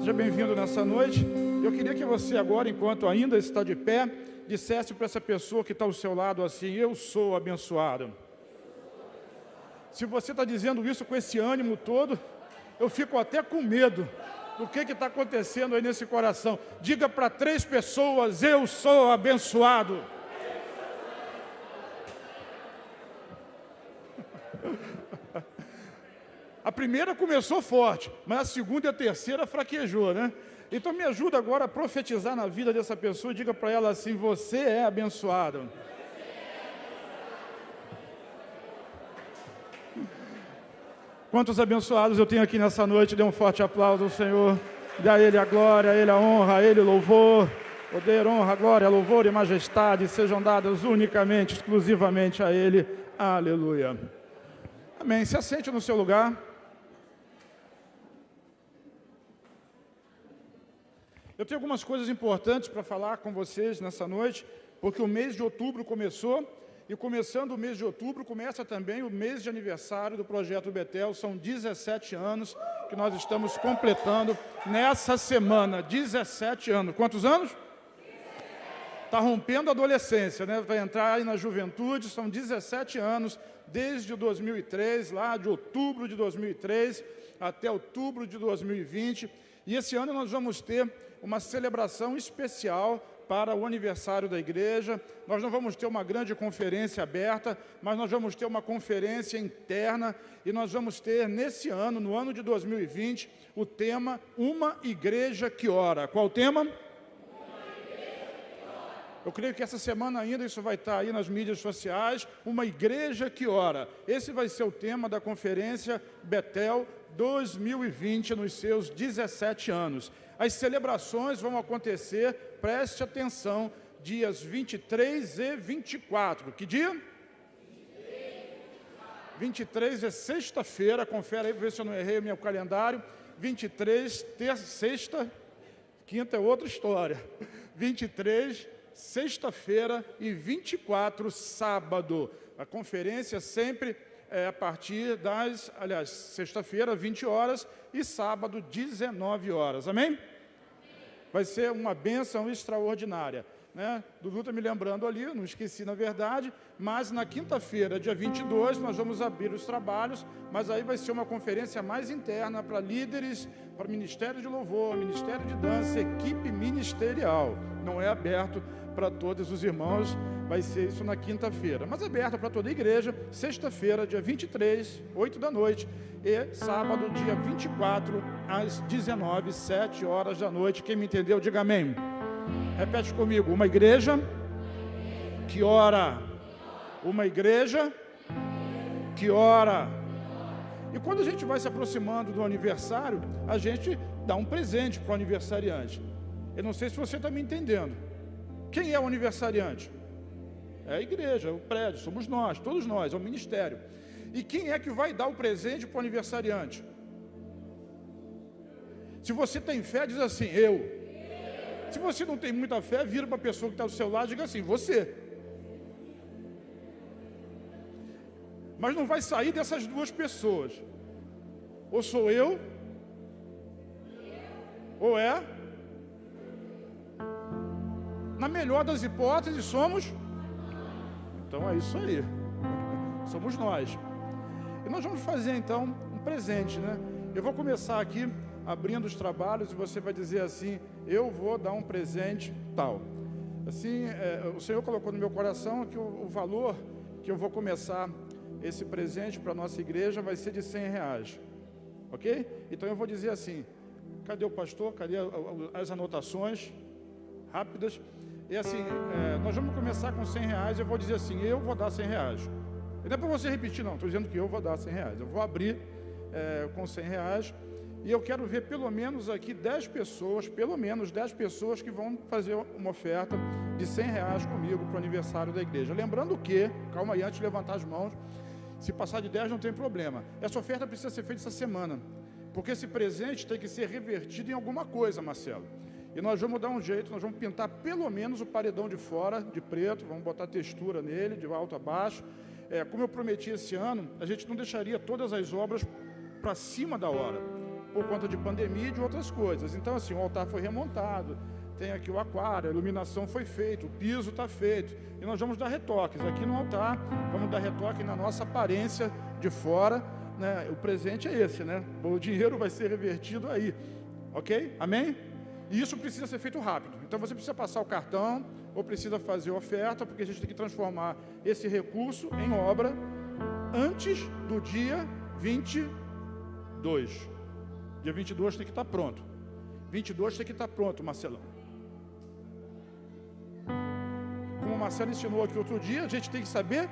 Seja bem-vindo nessa noite. Eu queria que você agora, enquanto ainda está de pé, dissesse para essa pessoa que está ao seu lado assim: eu sou abençoado. Se você está dizendo isso com esse ânimo todo, eu fico até com medo do que está acontecendo aí nesse coração. Diga para 3 pessoas: eu sou abençoado. A primeira começou forte, mas a segunda e a terceira fraquejou, né? Então me ajuda agora a profetizar na vida dessa pessoa e diga para ela assim: você é abençoado. Quantos abençoados eu tenho aqui nessa noite? Dê um forte aplauso ao Senhor. Dê a Ele a glória, a Ele a honra, a Ele o louvor. Poder, honra, glória, louvor e majestade sejam dadas unicamente, exclusivamente a Ele. Aleluia. Amém. Se assente no seu lugar. Eu tenho algumas coisas importantes para falar com vocês nessa noite, porque o mês de outubro começou, e começando o mês de outubro, começa também o mês de aniversário do Projeto Betel. São 17 anos que nós estamos completando nessa semana. 17 anos. Quantos anos? Está rompendo a adolescência, né? Vai entrar aí na juventude. São 17 anos, desde 2003, lá de outubro de 2003 até outubro de 2020. E esse ano nós vamos ter uma celebração especial para o aniversário da igreja. Nós não vamos ter uma grande conferência aberta, mas nós vamos ter uma conferência interna, e nós vamos ter nesse ano, no ano de 2020, o tema Uma Igreja que Ora. Qual o tema? Eu creio que essa semana ainda isso vai estar aí nas mídias sociais. Uma Igreja que Ora. Esse vai ser o tema da conferência Betel 2020, nos seus 17 anos. As celebrações vão acontecer, preste atenção, dias 23 e 24. Que dia? 23 é sexta-feira, confere aí para ver se eu não errei o meu calendário. 23, terça, sexta, quinta é outra história. 23, sexta-feira, e 24, sábado. A conferência sempre a partir das, sexta-feira, 20 horas, e sábado, 19 horas. Amém? Vai ser uma bênção extraordinária, né? Dudu está me lembrando ali, não esqueci na verdade, mas na quinta-feira, dia 22, nós vamos abrir os trabalhos, mas aí vai ser uma conferência mais interna para líderes, para Ministério de Louvor, Ministério de Dança, equipe ministerial. Não é aberto para todos os irmãos, vai ser isso na quinta-feira, mas aberto para toda a igreja, sexta-feira, dia 23, 8 da noite, e sábado, dia 24, às 19, 7 horas da noite. Quem me entendeu, diga amém. Repete comigo: uma igreja que ora. Uma igreja que ora. E quando a gente vai se aproximando do aniversário, a gente dá um presente para o aniversariante. Eu não sei se você está me entendendo. Quem é o aniversariante? É a igreja, é o prédio, somos nós, todos nós, é o ministério. E quem é que vai dar o presente para o aniversariante? Se você tem fé, diz assim: eu. Se você não tem muita fé, vira para a pessoa que está do seu lado e diga assim: você. Mas não vai sair dessas duas pessoas. Ou sou eu, ou é. Na melhor das hipóteses, somos. Então é isso aí. Somos nós. E nós vamos fazer então um presente, né? Eu vou começar aqui abrindo os trabalhos e você vai dizer assim: eu vou dar um presente tal. Assim, o Senhor colocou no meu coração que o valor que eu vou começar esse presente para a nossa igreja vai ser de R$100. Ok? Então eu vou dizer assim: cadê o pastor? Cadê as anotações rápidas? E assim, nós vamos começar com R$100, eu vou dizer assim: eu vou dar R$100. E não é para você repetir não, estou dizendo que eu vou dar R$100. Eu vou abrir com R$100, e eu quero ver pelo menos aqui 10 pessoas, pelo menos 10 pessoas que vão fazer uma oferta de R$100 comigo para o aniversário da igreja. Lembrando que, calma aí, antes de levantar as mãos, se passar de 10 não tem problema. Essa oferta precisa ser feita essa semana, porque esse presente tem que ser revertido em alguma coisa, Marcelo. E nós vamos dar um jeito, nós vamos pintar pelo menos o paredão de fora, de preto, vamos botar textura nele, de alto a baixo. Como eu prometi esse ano, a gente não deixaria todas as obras para cima da hora. por conta de pandemia e de outras coisas. Então, assim, o altar foi remontado, tem aqui o aquário, a iluminação foi feita, o piso está feito, e nós vamos dar retoques aqui no altar, vamos dar retoque na nossa aparência de fora, né? O presente é esse, né? O dinheiro vai ser revertido aí, ok? Amém? E isso precisa ser feito rápido. Então você precisa passar o cartão ou precisa fazer oferta, porque a gente tem que transformar esse recurso em obra antes do dia 22. Dia 22 tem que estar pronto. 22 tem que estar pronto, Marcelão. Como o Marcelo ensinou aqui outro dia, a gente tem que saber.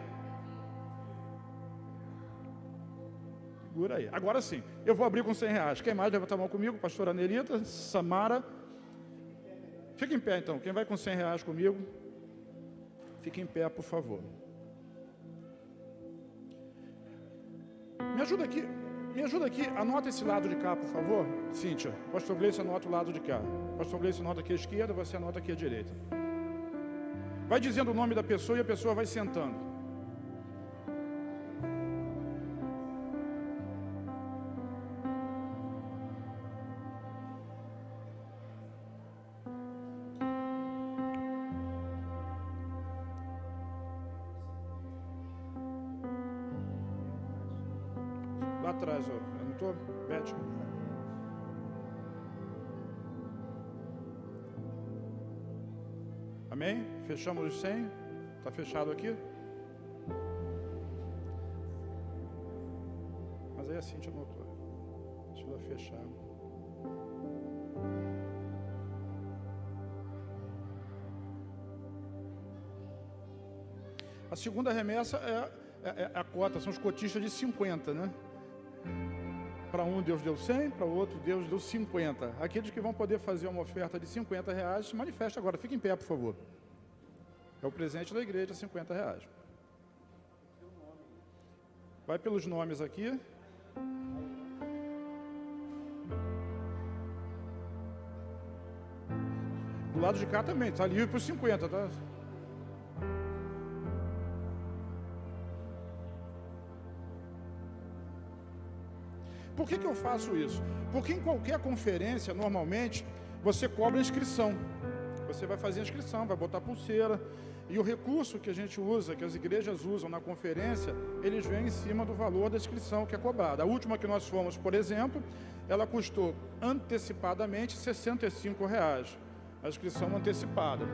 Segura aí. Agora sim, eu vou abrir com R$100. Quem mais levanta a mão comigo? Pastora Anelita, Samara. Fica em pé então. Quem vai com R$100 comigo? Fique em pé, por favor. Me ajuda aqui, anota esse lado de cá, por favor. Cíntia, pastor Gleice anota o lado de cá. Pastor Gleice anota aqui à esquerda, você anota aqui à direita. Vai dizendo o nome da pessoa e a pessoa vai sentando. Lá atrás, ó. Anotou? Beth. Amém? Fechamos os 100. Está fechado aqui? Mas aí a Cíntia anotou. Deixa eu fechar. A segunda remessa é a cota, são os cotistas de 50, né? Para um Deus deu 100, para o outro Deus deu 50. Aqueles que vão poder fazer uma oferta de R$50, se manifesta agora. Fique em pé, por favor. É o presente da igreja, R$50. Vai pelos nomes aqui. Do lado de cá também, está livre por 50, tá? Por que eu faço isso? Porque em qualquer conferência, normalmente, você cobra inscrição. Você vai fazer a inscrição, vai botar pulseira. E o recurso que a gente usa, que as igrejas usam na conferência, eles vêm em cima do valor da inscrição que é cobrada. A última que nós fomos, por exemplo, ela custou antecipadamente R$65. A inscrição antecipada.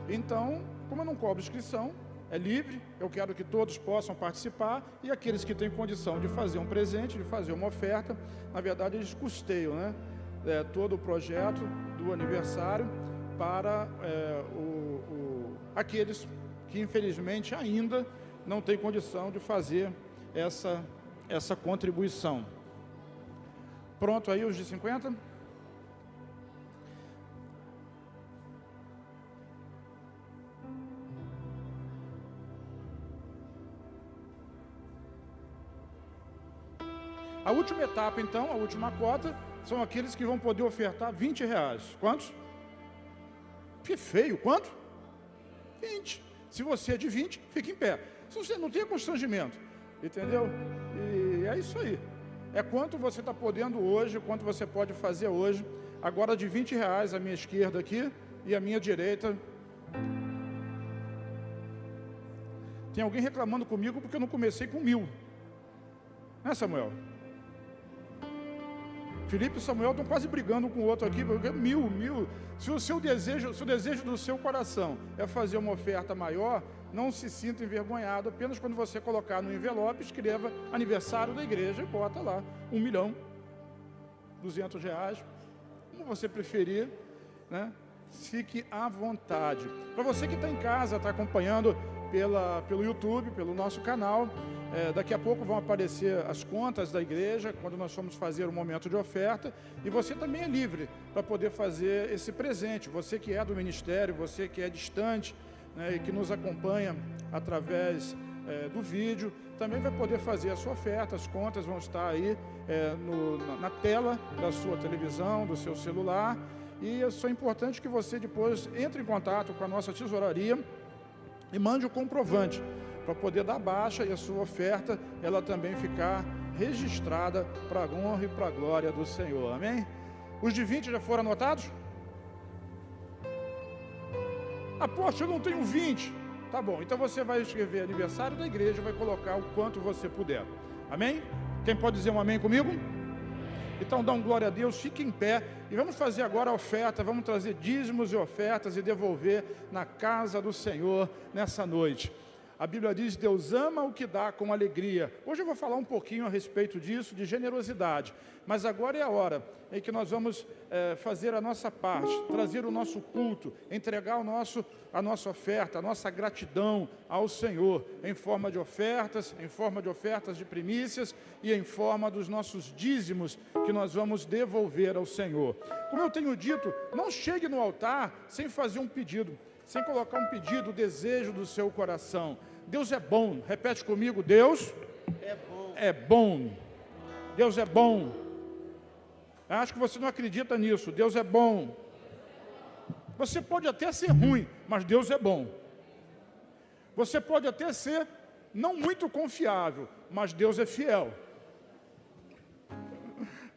Então, como eu não cobro inscrição, é livre, eu quero que todos possam participar, e aqueles que têm condição de fazer um presente, de fazer uma oferta, na verdade eles custeiam, né? Todo o projeto do aniversário para aqueles que infelizmente ainda não têm condição de fazer essa contribuição. Pronto aí os de 50? A última etapa, então, a última cota, são aqueles que vão poder ofertar R$20. Quantos? Que feio, quanto? 20. Se você é de 20, fica em pé. Se você não tem constrangimento, entendeu? E é isso aí. É quanto você está podendo hoje, quanto você pode fazer hoje. Agora de R$20 a minha esquerda aqui e a minha direita. Tem alguém reclamando comigo porque eu não comecei com 1.000. Né, Samuel? Felipe e Samuel estão quase brigando um com o outro aqui, porque 1.000. Se o desejo do seu coração é fazer uma oferta maior, não se sinta envergonhado, apenas quando você colocar no envelope, escreva aniversário da igreja e bota lá R$1.200.000, como você preferir, né? Fique à vontade. Para você que está em casa, está acompanhando pelo YouTube, pelo nosso canal, daqui a pouco vão aparecer as contas da igreja, quando nós formos fazer o momento de oferta, e você também é livre para poder fazer esse presente. Você que é do ministério, você que é distante, né, e que nos acompanha através do vídeo, também vai poder fazer a sua oferta. As contas vão estar aí na tela da sua televisão, do seu celular, e é importante que você depois entre em contato com a nossa tesouraria e mande o comprovante, para poder dar baixa e a sua oferta, ela também ficar registrada para a honra e para a glória do Senhor, amém? Os de 20 já foram anotados? Apóstolo, eu não tenho 20. Tá bom, então você vai escrever aniversário da igreja, vai colocar o quanto você puder, amém? Quem pode dizer um amém comigo? Então dá um glória a Deus, fique em pé e vamos fazer agora a oferta, vamos trazer dízimos e ofertas e devolver na casa do Senhor nessa noite. A Bíblia diz, Deus ama o que dá com alegria. Hoje eu vou falar um pouquinho a respeito disso, de generosidade, mas agora é a hora em que nós vamos fazer a nossa parte, trazer o nosso culto, entregar a nossa oferta, a nossa gratidão ao Senhor, em forma de ofertas de primícias e em forma dos nossos dízimos que nós vamos devolver ao Senhor. Como eu tenho dito, não chegue no altar sem fazer um pedido, sem colocar um pedido, desejo do seu coração. Deus é bom, repete comigo, Deus é bom. Deus é bom. Acho que você não acredita nisso, Deus é bom. Você pode até ser ruim, mas Deus é bom. Você pode até ser não muito confiável, mas Deus é fiel.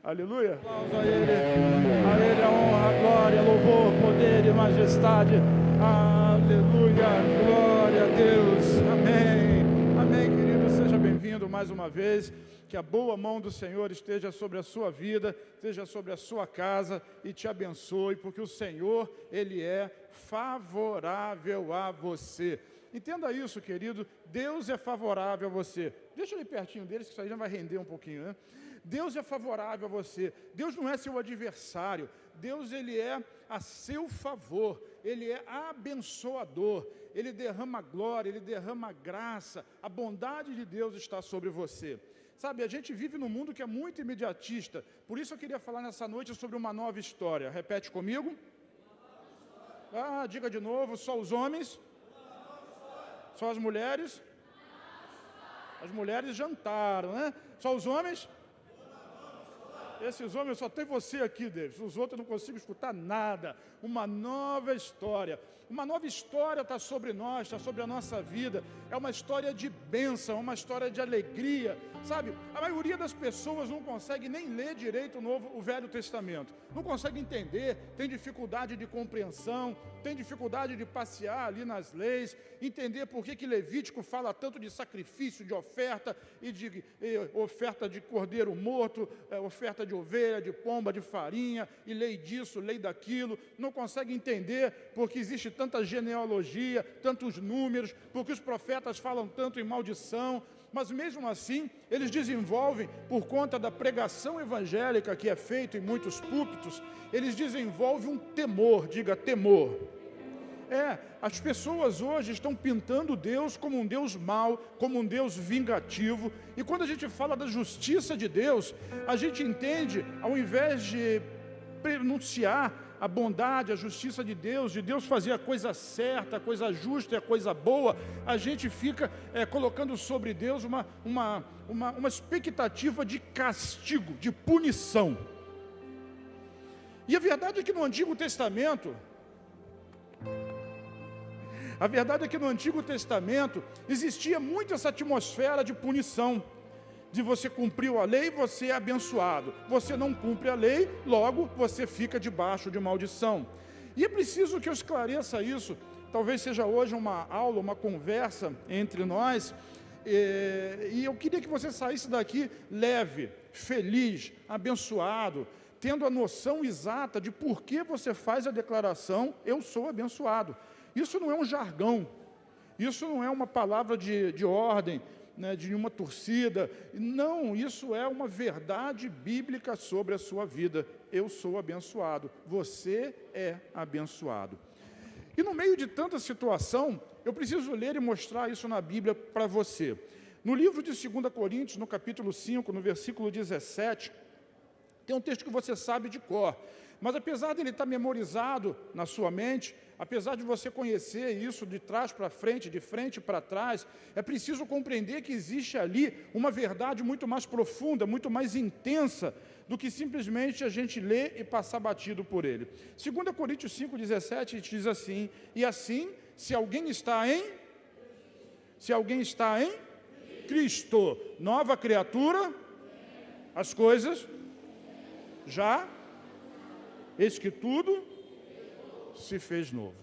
Aleluia. Aplausos a Ele a honra, a glória, louvor, poder e majestade. Aleluia, glória a Deus, amém, amém, querido, seja bem-vindo mais uma vez, que a boa mão do Senhor esteja sobre a sua vida, esteja sobre a sua casa e te abençoe, porque o Senhor, Ele é favorável a você. Entenda isso, querido, Deus é favorável a você. Deixa ele pertinho deles, que isso aí já vai render um pouquinho, né? Deus é favorável a você, Deus não é seu adversário, Deus Ele é a seu favor, Ele é abençoador, Ele derrama glória, Ele derrama graça, a bondade de Deus está sobre você. Sabe, a gente vive num mundo que é muito imediatista, por isso eu queria falar nessa noite sobre uma nova história. Repete comigo. Diga de novo, só os homens? Só as mulheres? As mulheres jantaram, né? Só os homens? Esses homens, só tem você aqui, David. Os outros eu não consigo escutar nada. Uma nova história. Uma nova história está sobre nós, está sobre a nossa vida. É uma história de bênção, uma história de alegria. Sabe, a maioria das pessoas não consegue nem ler direito o Velho Testamento. Não consegue entender, tem dificuldade de compreensão, tem dificuldade de passear ali nas leis, entender por que Levítico fala tanto de sacrifício, de oferta, e de oferta de cordeiro morto, oferta de ovelha, de pomba, de farinha, e lei disso, lei daquilo. Não consegue entender porque existe tanta genealogia, tantos números, porque os profetas falam tanto em maldição, mas mesmo assim, eles desenvolvem, por conta da pregação evangélica que é feita em muitos púlpitos, eles desenvolvem um temor, diga temor. As pessoas hoje estão pintando Deus como um Deus mau, como um Deus vingativo, e quando a gente fala da justiça de Deus, a gente entende, ao invés de pronunciar a bondade, a justiça de Deus fazer a coisa certa, a coisa justa e a coisa boa, a gente fica colocando sobre Deus uma expectativa de castigo, de punição. E a verdade é que no Antigo Testamento, existia muito essa atmosfera de punição, de você cumpriu a lei, você é abençoado. Você não cumpre a lei, logo você fica debaixo de maldição. E é preciso que eu esclareça isso. Talvez seja hoje uma aula, uma conversa entre nós. E eu queria que você saísse daqui leve, feliz, abençoado, tendo a noção exata de por que você faz a declaração, eu sou abençoado. Isso não é um jargão, isso não é uma palavra de ordem, de uma torcida. Não, isso é uma verdade bíblica sobre a sua vida. Eu sou abençoado, você é abençoado. E no meio de tanta situação, eu preciso ler e mostrar isso na Bíblia para você. No livro de 2 Coríntios, no capítulo 5, no versículo 17, tem um texto que você sabe de cor, mas apesar dele estar memorizado na sua mente, apesar de você conhecer isso de trás para frente, de frente para trás, é preciso compreender que existe ali uma verdade muito mais profunda, muito mais intensa, do que simplesmente a gente ler e passar batido por ele. 2 Coríntios 5,17 diz assim: e assim, se alguém está em... Se alguém está em Cristo, nova criatura, as coisas já, eis que tudo se fez novo.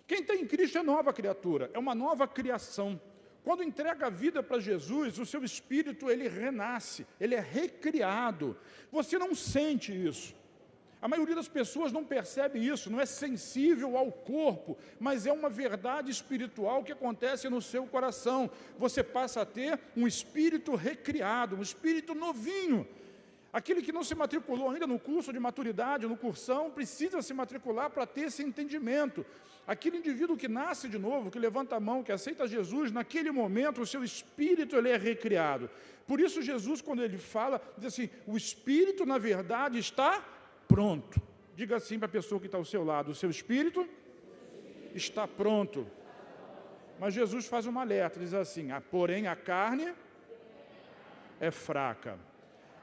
Quem está em Cristo é nova criatura, é uma nova criação. Quando entrega a vida para Jesus, o seu espírito, ele renasce, ele é recriado. Você não sente isso. A maioria das pessoas não percebe isso, não é sensível ao corpo, mas é uma verdade espiritual que acontece no seu coração. Você passa a ter um espírito recriado, um espírito novinho. Aquele que não se matriculou ainda no curso de maturidade, no cursão, precisa se matricular para ter esse entendimento. Aquele indivíduo que nasce de novo, que levanta a mão, que aceita Jesus, naquele momento o seu espírito ele é recriado. Por isso Jesus, quando ele fala, diz assim, o espírito na verdade está pronto. Diga assim para a pessoa que está ao seu lado, o seu espírito está pronto. Mas Jesus faz uma alerta, diz assim, porém a carne é fraca.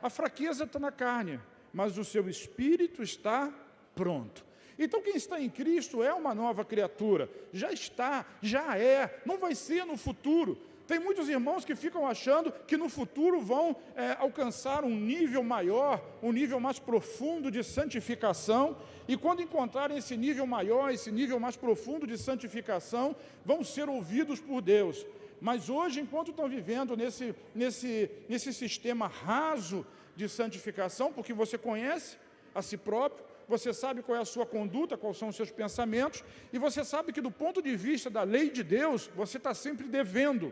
A fraqueza está na carne, mas o seu espírito está pronto. Então quem está em Cristo é uma nova criatura, já está, já é, não vai ser no futuro. Tem muitos irmãos que ficam achando que no futuro vão alcançar um nível maior, um nível mais profundo de santificação, e quando encontrarem esse nível maior, esse nível mais profundo de santificação, vão ser ouvidos por Deus. Mas hoje, enquanto estão vivendo nesse sistema raso de santificação, porque você conhece a si próprio, você sabe qual é a sua conduta, quais são os seus pensamentos, e você sabe que do ponto de vista da lei de Deus, você está sempre devendo.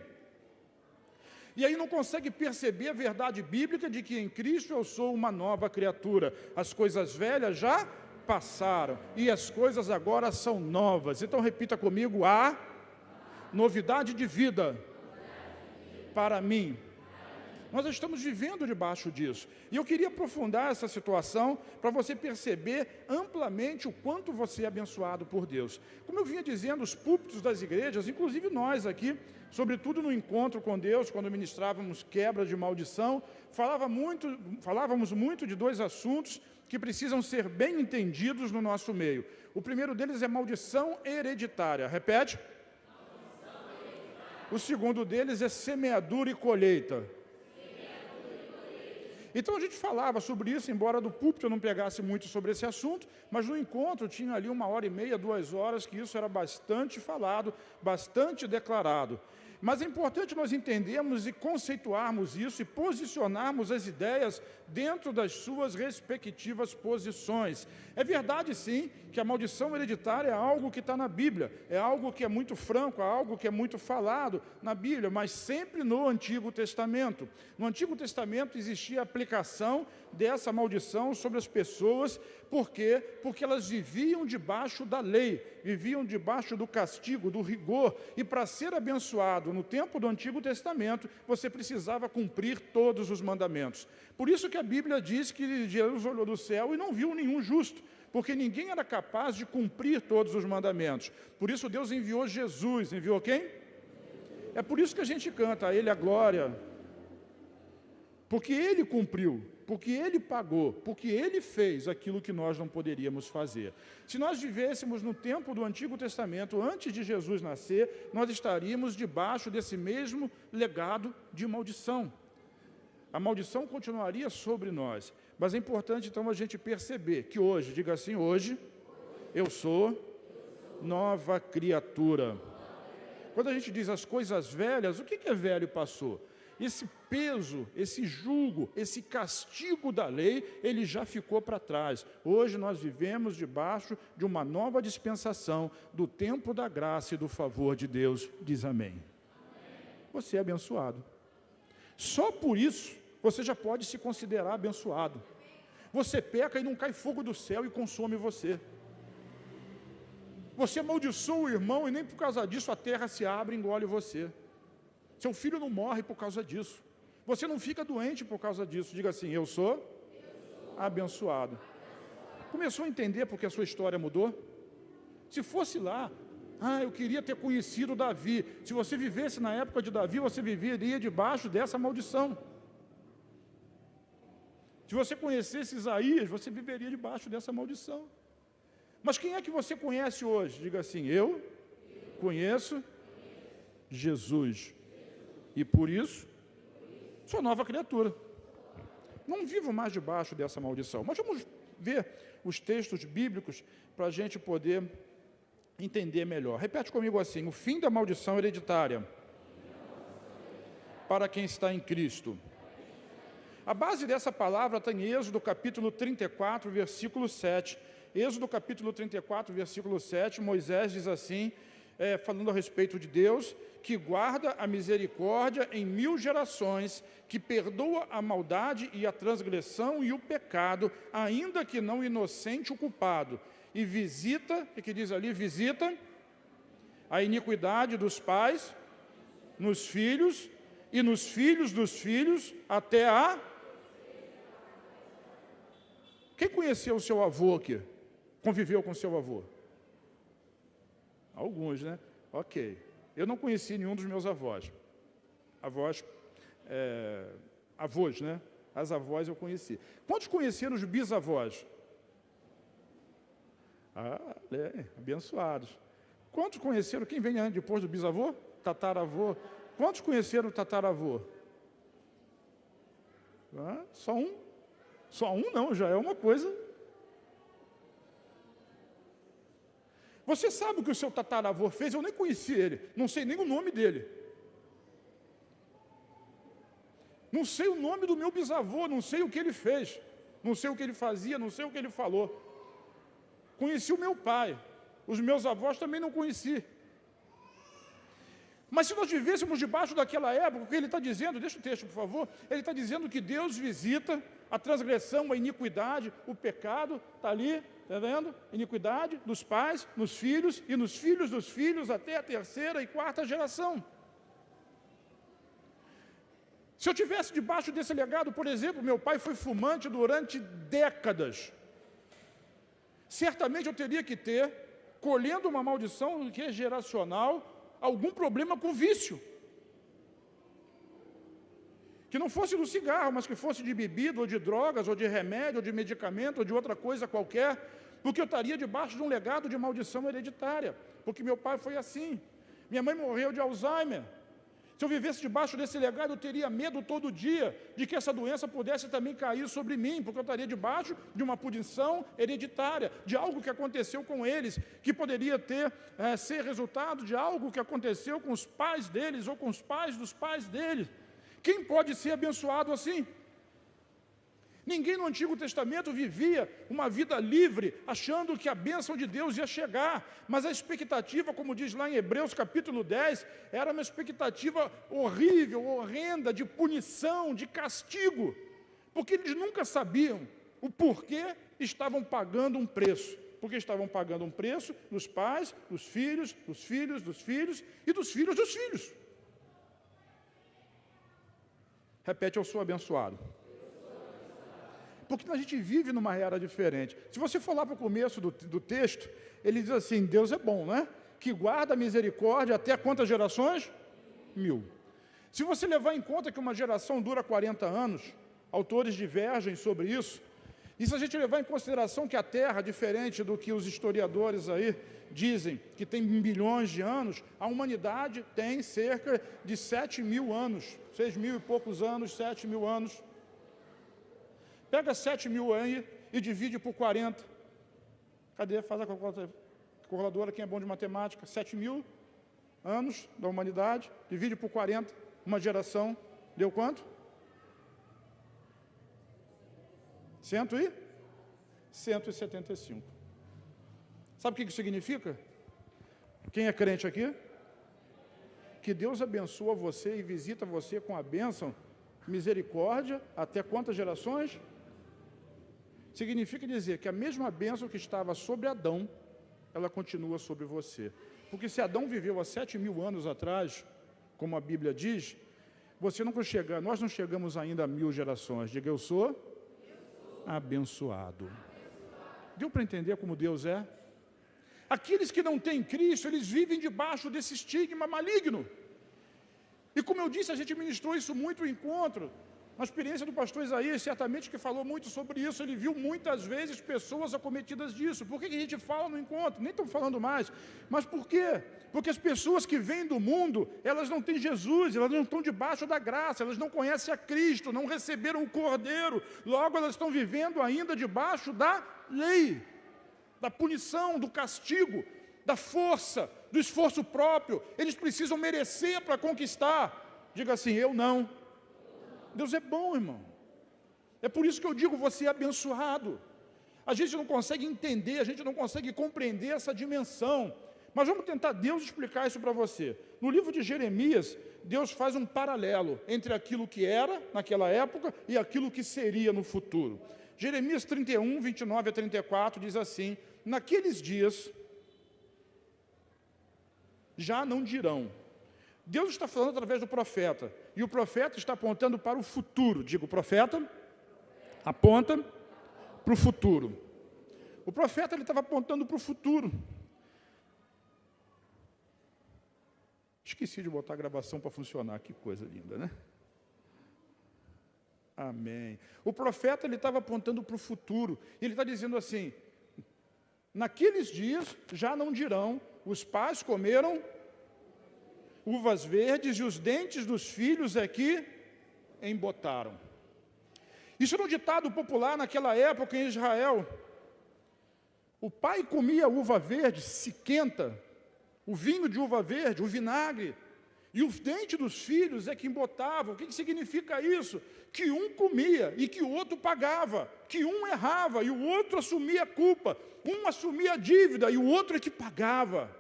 E aí não consegue perceber a verdade bíblica de que em Cristo eu sou uma nova criatura. As coisas velhas já passaram, e as coisas agora são novas. Então repita comigo, a novidade de vida para mim. Nós estamos vivendo debaixo disso. E eu queria aprofundar essa situação para você perceber amplamente o quanto você é abençoado por Deus. Como eu vinha dizendo, os púlpitos das igrejas, inclusive nós aqui, sobretudo no encontro com Deus, quando ministrávamos quebra de maldição, falávamos muito de dois assuntos que precisam ser bem entendidos no nosso meio. O primeiro deles é maldição hereditária. Repete. O segundo deles é semeadura e colheita. Então a gente falava sobre isso, embora do púlpito eu não pegasse muito sobre esse assunto, mas no encontro tinha ali 1h30, 2 horas, que isso era bastante falado, bastante declarado. Mas é importante nós entendermos e conceituarmos isso e posicionarmos as ideias dentro das suas respectivas posições. É verdade, sim, que a maldição hereditária é algo que está na Bíblia, é algo que é muito franco, é algo que é muito falado na Bíblia, mas sempre no Antigo Testamento. No Antigo Testamento existia a aplicação dessa maldição sobre as pessoas, por quê? Porque elas viviam debaixo da lei, viviam debaixo do castigo, do rigor, e para ser abençoado no tempo do Antigo Testamento, você precisava cumprir todos os mandamentos. Por isso que a Bíblia diz que Jesus olhou do céu e não viu nenhum justo, porque ninguém era capaz de cumprir todos os mandamentos. Por isso Deus enviou Jesus. Enviou quem? É por isso que a gente canta a Ele a glória, porque Ele cumpriu, porque Ele pagou, porque Ele fez aquilo que nós não poderíamos fazer. Se nós vivêssemos no tempo do Antigo Testamento, antes de Jesus nascer, nós estaríamos debaixo desse mesmo legado de maldição. A maldição continuaria sobre nós. Mas é importante, então, a gente perceber que hoje, diga assim, hoje, eu sou nova criatura. Quando a gente diz as coisas velhas, o que é velho e passou? Esse peso, esse jugo, esse castigo da lei, ele já ficou para trás. Hoje nós vivemos debaixo de uma nova dispensação, do tempo da graça e do favor de Deus. Diz amém. Você é abençoado. Só por isso, você já pode se considerar abençoado. Você peca e não cai fogo do céu e consome você. Você amaldiçoa o irmão e nem por causa disso a terra se abre e engole você. Seu filho não morre por causa disso. Você não fica doente por causa disso. Diga assim, eu sou abençoado. Começou a entender porque a sua história mudou? Se fosse lá, eu queria ter conhecido Davi. Se você vivesse na época de Davi, você viveria debaixo dessa maldição. Se você conhecesse Isaías, você viveria debaixo dessa maldição. Mas quem é que você conhece hoje? Diga assim, eu conheço Jesus. E por isso, sou nova criatura. Não vivo mais debaixo dessa maldição. Mas vamos ver os textos bíblicos para a gente poder entender melhor. Repete comigo assim: o fim da maldição hereditária para quem está em Cristo. A base dessa palavra está em Êxodo capítulo 34, versículo 7. Êxodo capítulo 34, versículo 7, Moisés diz assim, falando a respeito de Deus, que guarda a misericórdia em 1000 gerações, que perdoa a maldade e a transgressão e o pecado, ainda que não inocente o culpado, e visita, o que diz ali? Visita a iniquidade dos pais nos filhos, e nos filhos dos filhos, até a... Quem conheceu o seu avô aqui? Conviveu com seu avô? Alguns, né? Ok. Eu não conheci nenhum dos meus avós. Avós, né? As avós eu conheci. Quantos conheceram os bisavós? Abençoados. Quantos conheceram, quem vem depois do bisavô? Tataravô. Quantos conheceram o tataravô? Só um? Só um não, já é uma coisa. Você sabe o que o seu tataravô fez? Eu nem conheci ele, não sei nem o nome dele. Não sei o nome do meu bisavô, não sei o que ele fez, não sei o que ele fazia, não sei o que ele falou. Conheci o meu pai, os meus avós também não conheci. Mas se nós vivêssemos debaixo daquela época, o que ele está dizendo, deixa o texto, por favor, ele está dizendo que Deus visita a transgressão, a iniquidade, o pecado, está ali, está vendo? Iniquidade dos pais, nos filhos e nos filhos dos filhos, até a 3ª e 4ª geração. Se eu tivesse debaixo desse legado, por exemplo, meu pai foi fumante durante décadas, certamente eu teria que ter, colhendo uma maldição que é geracional, algum problema com vício. Que não fosse do cigarro, mas que fosse de bebida, ou de drogas, ou de remédio, ou de medicamento, ou de outra coisa qualquer, porque eu estaria debaixo de um legado de maldição hereditária, porque meu pai foi assim. Minha mãe morreu de Alzheimer. Se eu vivesse debaixo desse legado, eu teria medo todo dia de que essa doença pudesse também cair sobre mim, porque eu estaria debaixo de uma punição hereditária, de algo que aconteceu com eles, que poderia ser resultado de algo que aconteceu com os pais deles, ou com os pais dos pais deles. Quem pode ser abençoado assim? Ninguém no Antigo Testamento vivia uma vida livre, achando que a bênção de Deus ia chegar, mas a expectativa, como diz lá em Hebreus capítulo 10, era uma expectativa horrível, horrenda, de punição, de castigo, porque eles nunca sabiam o porquê estavam pagando um preço, porque estavam pagando um preço dos pais, dos filhos, dos filhos, dos filhos e dos filhos dos filhos. Repete: eu sou abençoado. Porque a gente vive numa era diferente. Se você for lá para o começo do texto, ele diz assim: Deus é bom, né? Que guarda a misericórdia até quantas gerações? 1000. Se você levar em conta que uma geração dura 40 anos, autores divergem sobre isso, e se a gente levar em consideração que a Terra, diferente do que os historiadores aí dizem, que tem bilhões de anos, a humanidade tem cerca de 7.000 anos, 6.000 e poucos anos, 7.000 anos. Pega 7.000 aí e divide por 40. Cadê? Faz a calculadora, quem é bom de matemática. 7.000 anos da humanidade, divide por 40, uma geração, deu quanto? 175. Sabe o que isso significa? Quem é crente aqui? Que Deus abençoa você e visita você com a bênção, misericórdia, até quantas gerações? Significa dizer que a mesma bênção que estava sobre Adão, ela continua sobre você. Porque se Adão viveu há 7.000 anos atrás, como a Bíblia diz, nós não chegamos ainda a 1000 gerações. Diga: eu sou abençoado. Deu para entender como Deus é? Aqueles que não têm Cristo, eles vivem debaixo desse estigma maligno. E como eu disse, a gente ministrou isso muito no encontro. Na experiência do pastor Isaías, certamente que falou muito sobre isso, ele viu muitas vezes pessoas acometidas disso. Por que a gente fala no encontro? Nem estão falando mais. Mas por quê? Porque as pessoas que vêm do mundo, elas não têm Jesus, elas não estão debaixo da graça, elas não conhecem a Cristo, não receberam o Cordeiro, logo elas estão vivendo ainda debaixo da lei, da punição, do castigo, da força, do esforço próprio. Eles precisam merecer para conquistar. Diga assim, eu não. Deus é bom, irmão. É por isso que eu digo, você é abençoado. A gente não consegue entender, a gente não consegue compreender essa dimensão. Mas vamos tentar Deus explicar isso para você. No livro de Jeremias, Deus faz um paralelo entre aquilo que era naquela época e aquilo que seria no futuro. Jeremias 31, 29 a 34 diz assim, naqueles dias já não dirão. Deus está falando através do profeta, e o profeta está apontando para o futuro. Digo, o profeta aponta para o futuro. O profeta ele estava apontando para o futuro. Esqueci de botar a gravação para funcionar, que coisa linda, né? Amém. O profeta ele estava apontando para o futuro, ele está dizendo assim, naqueles dias já não dirão, os pais comeram uvas verdes e os dentes dos filhos é que embotaram. Isso era um ditado popular naquela época em Israel. O pai comia uva verde, siquenta, o vinho de uva verde, o vinagre, e os dentes dos filhos é que embotavam. O que significa isso? Que um comia e que o outro pagava, que um errava e o outro assumia a culpa, um assumia a dívida e o outro é que pagava.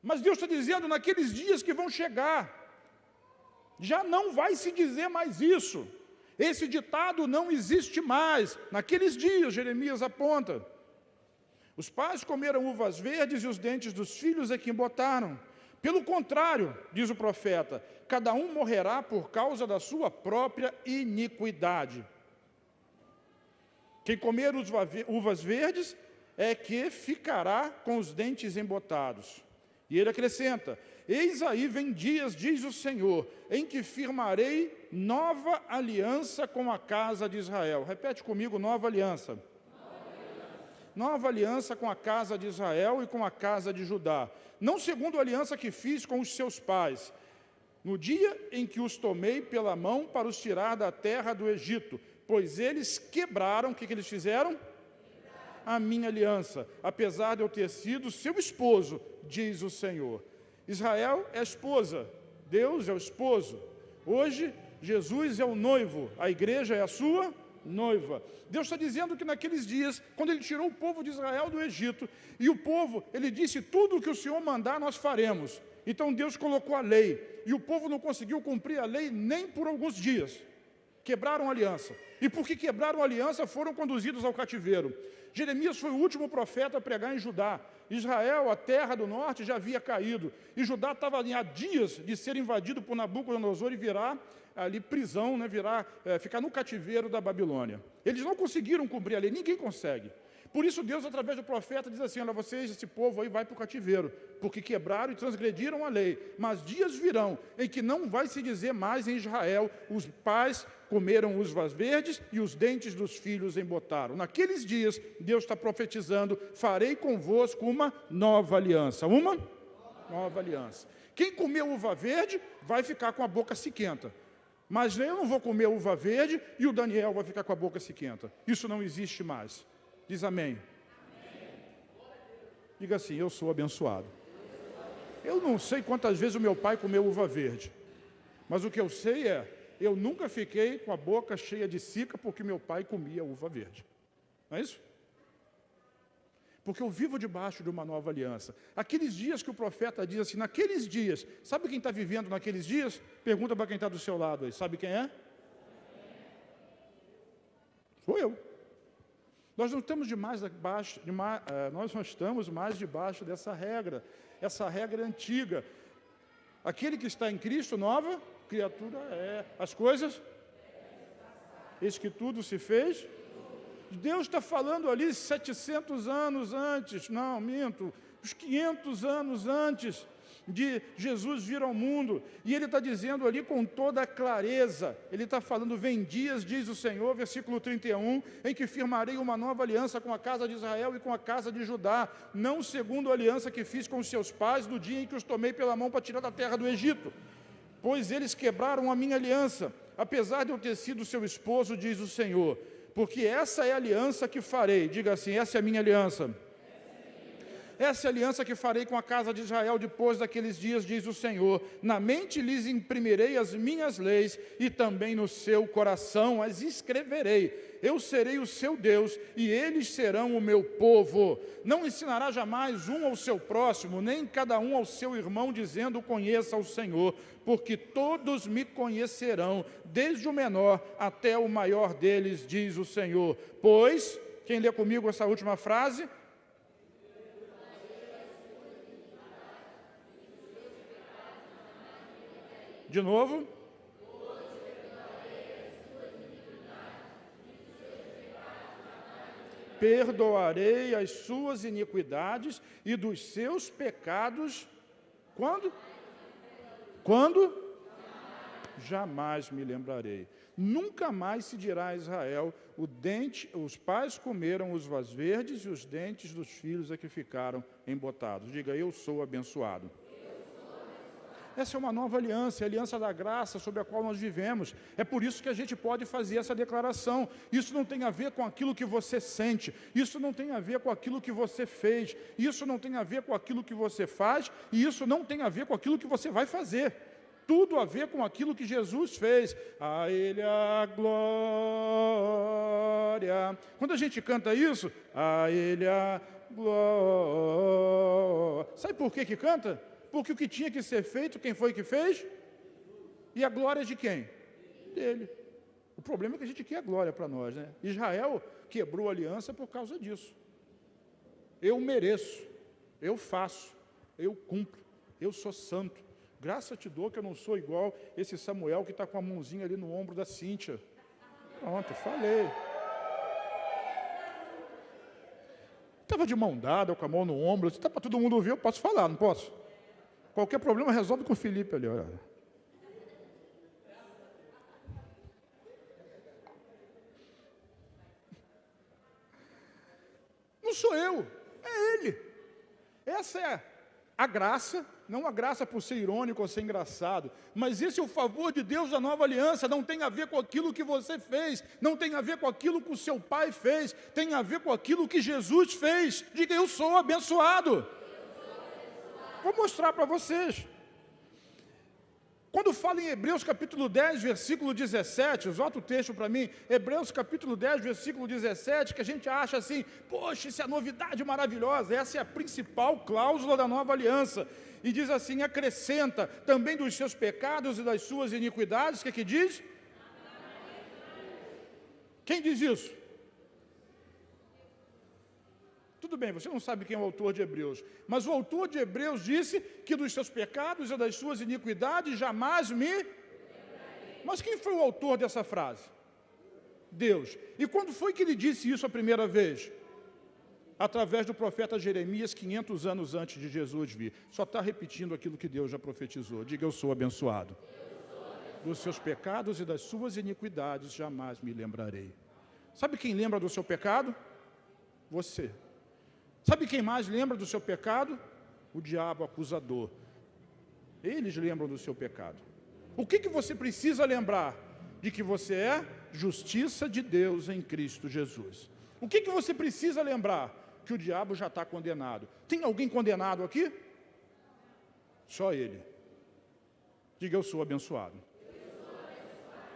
Mas Deus está dizendo, naqueles dias que vão chegar, já não vai se dizer mais isso. Esse ditado não existe mais. Naqueles dias, Jeremias aponta, os pais comeram uvas verdes e os dentes dos filhos é que embotaram. Pelo contrário, diz o profeta, cada um morrerá por causa da sua própria iniquidade. Quem comer uvas verdes é que ficará com os dentes embotados. E ele acrescenta, eis aí vem dias, diz o Senhor, em que firmarei nova aliança com a casa de Israel. Repete comigo, nova aliança. Nova aliança com a casa de Israel e com a casa de Judá. Não segundo a aliança que fiz com os seus pais, no dia em que os tomei pela mão para os tirar da terra do Egito, pois eles quebraram, o que eles fizeram? A minha aliança, apesar de eu ter sido seu esposo, diz o Senhor. Israel é a esposa, Deus é o esposo. Hoje, Jesus é o noivo, a igreja é a sua noiva. Deus está dizendo que naqueles dias, quando Ele tirou o povo de Israel do Egito, e o povo, Ele disse, tudo o que o Senhor mandar, nós faremos. Então Deus colocou a lei, e o povo não conseguiu cumprir a lei nem por alguns dias. Quebraram a aliança. E porque quebraram a aliança, foram conduzidos ao cativeiro. Jeremias foi o último profeta a pregar em Judá. Israel, a terra do norte, já havia caído. E Judá estava há dias de ser invadido por Nabucodonosor e virar ali prisão, né, ficar no cativeiro da Babilônia. Eles não conseguiram cumprir a lei, ninguém consegue. Por isso Deus, através do profeta, diz assim, olha, vocês, esse povo aí vai para o cativeiro, porque quebraram e transgrediram a lei. Mas dias virão em que não vai se dizer mais em Israel, os pais comeram uvas verdes e os dentes dos filhos embotaram. Naqueles dias, Deus está profetizando, farei convosco uma nova aliança. Uma nova aliança. Quem comeu uva verde vai ficar com a boca siquenta. Mas eu não vou comer uva verde e o Daniel vai ficar com a boca siquenta. Isso não existe mais. Diz amém. Diga assim, eu sou abençoado. Eu não sei quantas vezes o meu pai comeu uva verde. Mas o que eu sei é, eu nunca fiquei com a boca cheia de cica porque meu pai comia uva verde. Não é isso? Porque eu vivo debaixo de uma nova aliança. Aqueles dias que o profeta diz assim, naqueles dias, sabe quem está vivendo naqueles dias? Pergunta para quem está do seu lado aí, sabe quem é? Sou eu. Nós não estamos nós não estamos mais debaixo dessa regra. Essa regra é antiga. Aquele que está em Cristo, nova criatura é. As coisas, eis que tudo se fez. Deus está falando ali 700 anos antes, não, minto, uns 500 anos antes. de Jesus vir ao mundo, e ele está dizendo ali com toda a clareza, ele está falando, vem dias, diz o Senhor, versículo 31, em que firmarei uma nova aliança com a casa de Israel e com a casa de Judá, não segundo a aliança que fiz com seus pais, no dia em que os tomei pela mão para tirar da terra do Egito, pois eles quebraram a minha aliança, apesar de eu ter sido seu esposo, diz o Senhor, porque essa é a aliança que farei, diga assim, essa é a minha aliança. Essa é a aliança que farei com a casa de Israel depois daqueles dias, diz o Senhor. Na mente lhes imprimirei as minhas leis e também no seu coração as escreverei. Eu serei o seu Deus e eles serão o meu povo. Não ensinará jamais um ao seu próximo, nem cada um ao seu irmão, dizendo, conheça o Senhor, porque todos me conhecerão, desde o menor até o maior deles, diz o Senhor. Pois, quem lê comigo essa última frase? De novo. Perdoarei as suas iniquidades e dos seus pecados. Quando? Quando? Jamais me lembrarei. Nunca mais se dirá a Israel, os pais comeram uvas verdes e os dentes dos filhos é que ficaram embotados. Diga, eu sou abençoado. Essa é uma nova aliança, a aliança da graça sobre a qual nós vivemos. É por isso que a gente pode fazer essa declaração. Isso não tem a ver com aquilo que você sente, isso não tem a ver com aquilo que você fez, isso não tem a ver com aquilo que você faz, e isso não tem a ver com aquilo que você vai fazer. Tudo a ver com aquilo que Jesus fez. A Ele a glória. Quando a gente canta isso, a Ele a glória. Sabe por que canta? Porque o que tinha que ser feito, quem foi que fez? E a glória de quem? Dele. O problema é que a gente quer a glória para nós, né? Israel quebrou a aliança por causa disso. Eu mereço, eu faço, eu cumpro, eu sou santo. Graças te dou que eu não sou igual esse Samuel que está com a mãozinha ali no ombro da Cíntia. Pronto, falei. Estava de mão dada, com a mão no ombro, está para todo mundo ouvir, eu posso falar, não posso? Qualquer problema resolve com o Felipe ali, olha. Não sou eu, é ele. Essa é a graça, não a graça por ser irônico ou ser engraçado, mas esse é o favor de Deus da nova aliança, não tem a ver com aquilo que você fez, não tem a ver com aquilo que o seu pai fez, tem a ver com aquilo que Jesus fez. Diga, eu sou abençoado. Vou mostrar para vocês. Quando fala em Hebreus capítulo 10, versículo 17, volta o texto para mim, Hebreus capítulo 10, versículo 17, que a gente acha assim, poxa, isso é a novidade maravilhosa, essa é a principal cláusula da nova aliança. E diz assim, acrescenta também dos seus pecados e das suas iniquidades, o que diz? Quem diz isso? Tudo bem, você não sabe quem é o autor de Hebreus, mas o autor de Hebreus disse que dos seus pecados e das suas iniquidades jamais me... Mas quem foi o autor dessa frase? Deus. E quando foi que ele disse isso a primeira vez? Através do profeta Jeremias, 500 anos antes de Jesus vir. Só está repetindo aquilo que Deus já profetizou. Diga, eu sou abençoado. Dos seus pecados e das suas iniquidades jamais me lembrarei. Sabe quem lembra do seu pecado? Você. Sabe quem mais lembra do seu pecado? O diabo acusador. Eles lembram do seu pecado. O que você precisa lembrar? De que você é justiça de Deus em Cristo Jesus. O que você precisa lembrar? Que o diabo já está condenado. Tem alguém condenado aqui? Só ele. Diga, eu sou abençoado.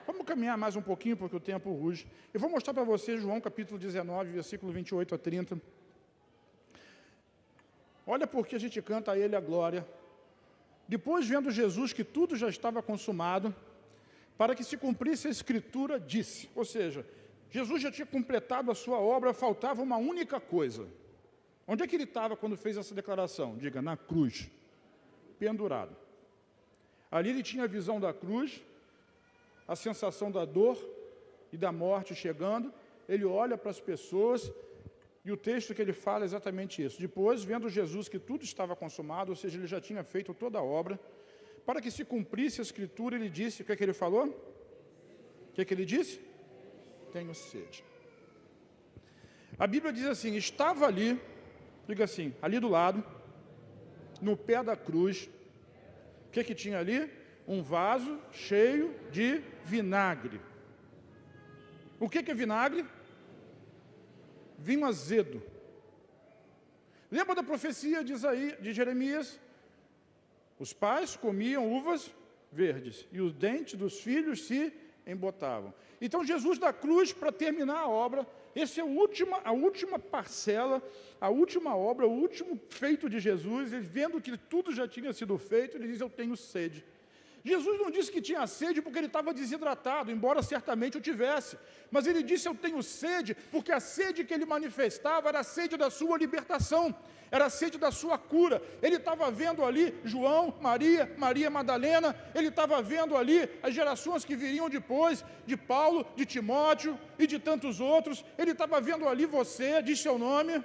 Vamos caminhar mais um pouquinho, porque o tempo ruge. Eu vou mostrar para vocês João capítulo 19, versículo 28 a 30. Olha porque a gente canta a Ele a glória. Depois, vendo Jesus que tudo já estava consumado, para que se cumprisse a Escritura, disse. Ou seja, Jesus já tinha completado a sua obra, faltava uma única coisa. Onde é que ele estava quando fez essa declaração? Diga, na cruz, pendurado. Ali ele tinha a visão da cruz, a sensação da dor e da morte chegando. Ele olha para as pessoas E o texto que ele fala é exatamente isso. Depois, vendo Jesus que tudo estava consumado, ou seja, ele já tinha feito toda a obra, para que se cumprisse a Escritura, ele disse, o que é que ele falou? O que é que ele disse? Tenho sede. A Bíblia diz assim, estava ali, diga assim, ali do lado, no pé da cruz, o que tinha ali? Um vaso cheio de vinagre. O que é vinagre? Vinho azedo. Lembra da profecia de Jeremias? Os pais comiam uvas verdes e os dentes dos filhos se embotavam. Então Jesus da cruz, para terminar a obra, essa é a última parcela, a última obra, o último feito de Jesus. Ele, vendo que tudo já tinha sido feito, ele diz, eu tenho sede. Jesus não disse que tinha sede porque ele estava desidratado, embora certamente o tivesse. Mas ele disse, eu tenho sede, porque a sede que ele manifestava era a sede da sua libertação, era a sede da sua cura. Ele estava vendo ali João, Maria Madalena, ele estava vendo ali as gerações que viriam depois, de Paulo, de Timóteo e de tantos outros. Ele estava vendo ali você, diz seu nome.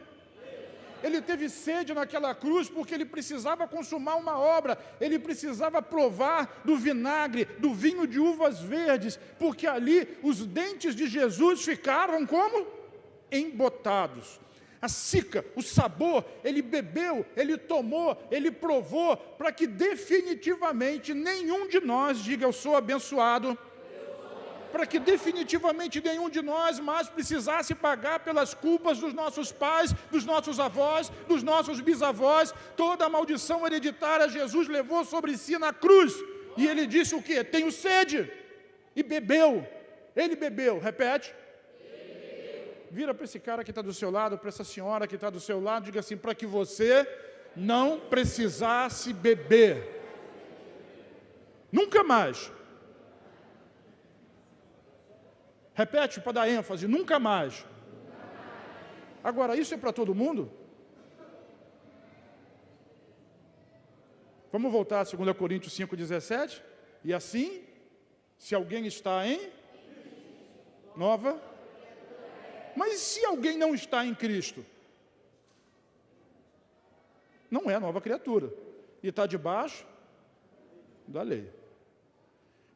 Ele teve sede naquela cruz porque ele precisava consumar uma obra, ele precisava provar do vinagre, do vinho de uvas verdes, porque ali os dentes de Jesus ficaram como? Embotados. A cica, o sabor, ele bebeu, ele tomou, ele provou, para que definitivamente nenhum de nós diga, eu sou abençoado, para que definitivamente nenhum de nós mais precisasse pagar pelas culpas dos nossos pais, dos nossos avós, dos nossos bisavós. Toda a maldição hereditária Jesus levou sobre si na cruz. E ele disse o quê? Tenho sede. E bebeu. Ele bebeu. Repete. Vira para esse cara que está do seu lado, para essa senhora que está do seu lado, diga assim, para que você não precisasse beber. Nunca mais. Repete para dar ênfase, nunca mais. Agora, isso é para todo mundo? Vamos voltar a 2 Coríntios 5,17. E assim, se alguém está em nova... Mas se alguém não está em Cristo? Não é nova criatura. E está debaixo da lei.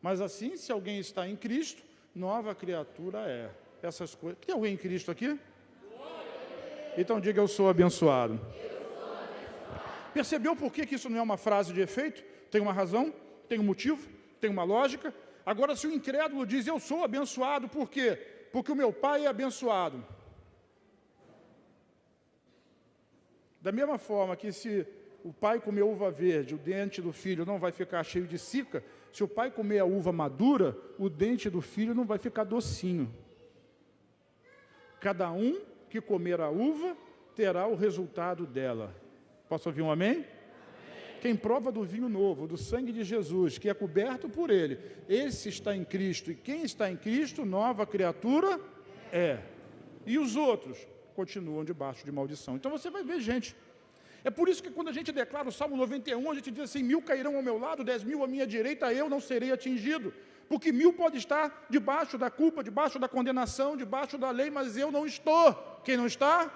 Mas assim, se alguém está em Cristo, nova criatura é. Essas coisas. Tem alguém em Cristo aqui? Então diga, eu sou abençoado. Percebeu por que isso não é uma frase de efeito? Tem uma razão, tem um motivo, tem uma lógica. Agora, se o incrédulo diz, eu sou abençoado, por quê? Porque o meu pai é abençoado. Da mesma forma que se o pai comer uva verde, o dente do filho não vai ficar cheio de cica, se o pai comer a uva madura, o dente do filho não vai ficar docinho. Cada um que comer a uva terá o resultado dela. Posso ouvir um amém? Amém. Quem prova do vinho novo, do sangue de Jesus, que é coberto por ele, esse está em Cristo. E quem está em Cristo, nova criatura é. E os outros continuam debaixo de maldição. Então você vai ver, gente. É por isso que quando a gente declara o Salmo 91, a gente diz assim, 1000 cairão ao meu lado, 10.000 à minha direita, eu não serei atingido. Porque 1000 pode estar debaixo da culpa, debaixo da condenação, debaixo da lei, mas eu não estou. Quem não está?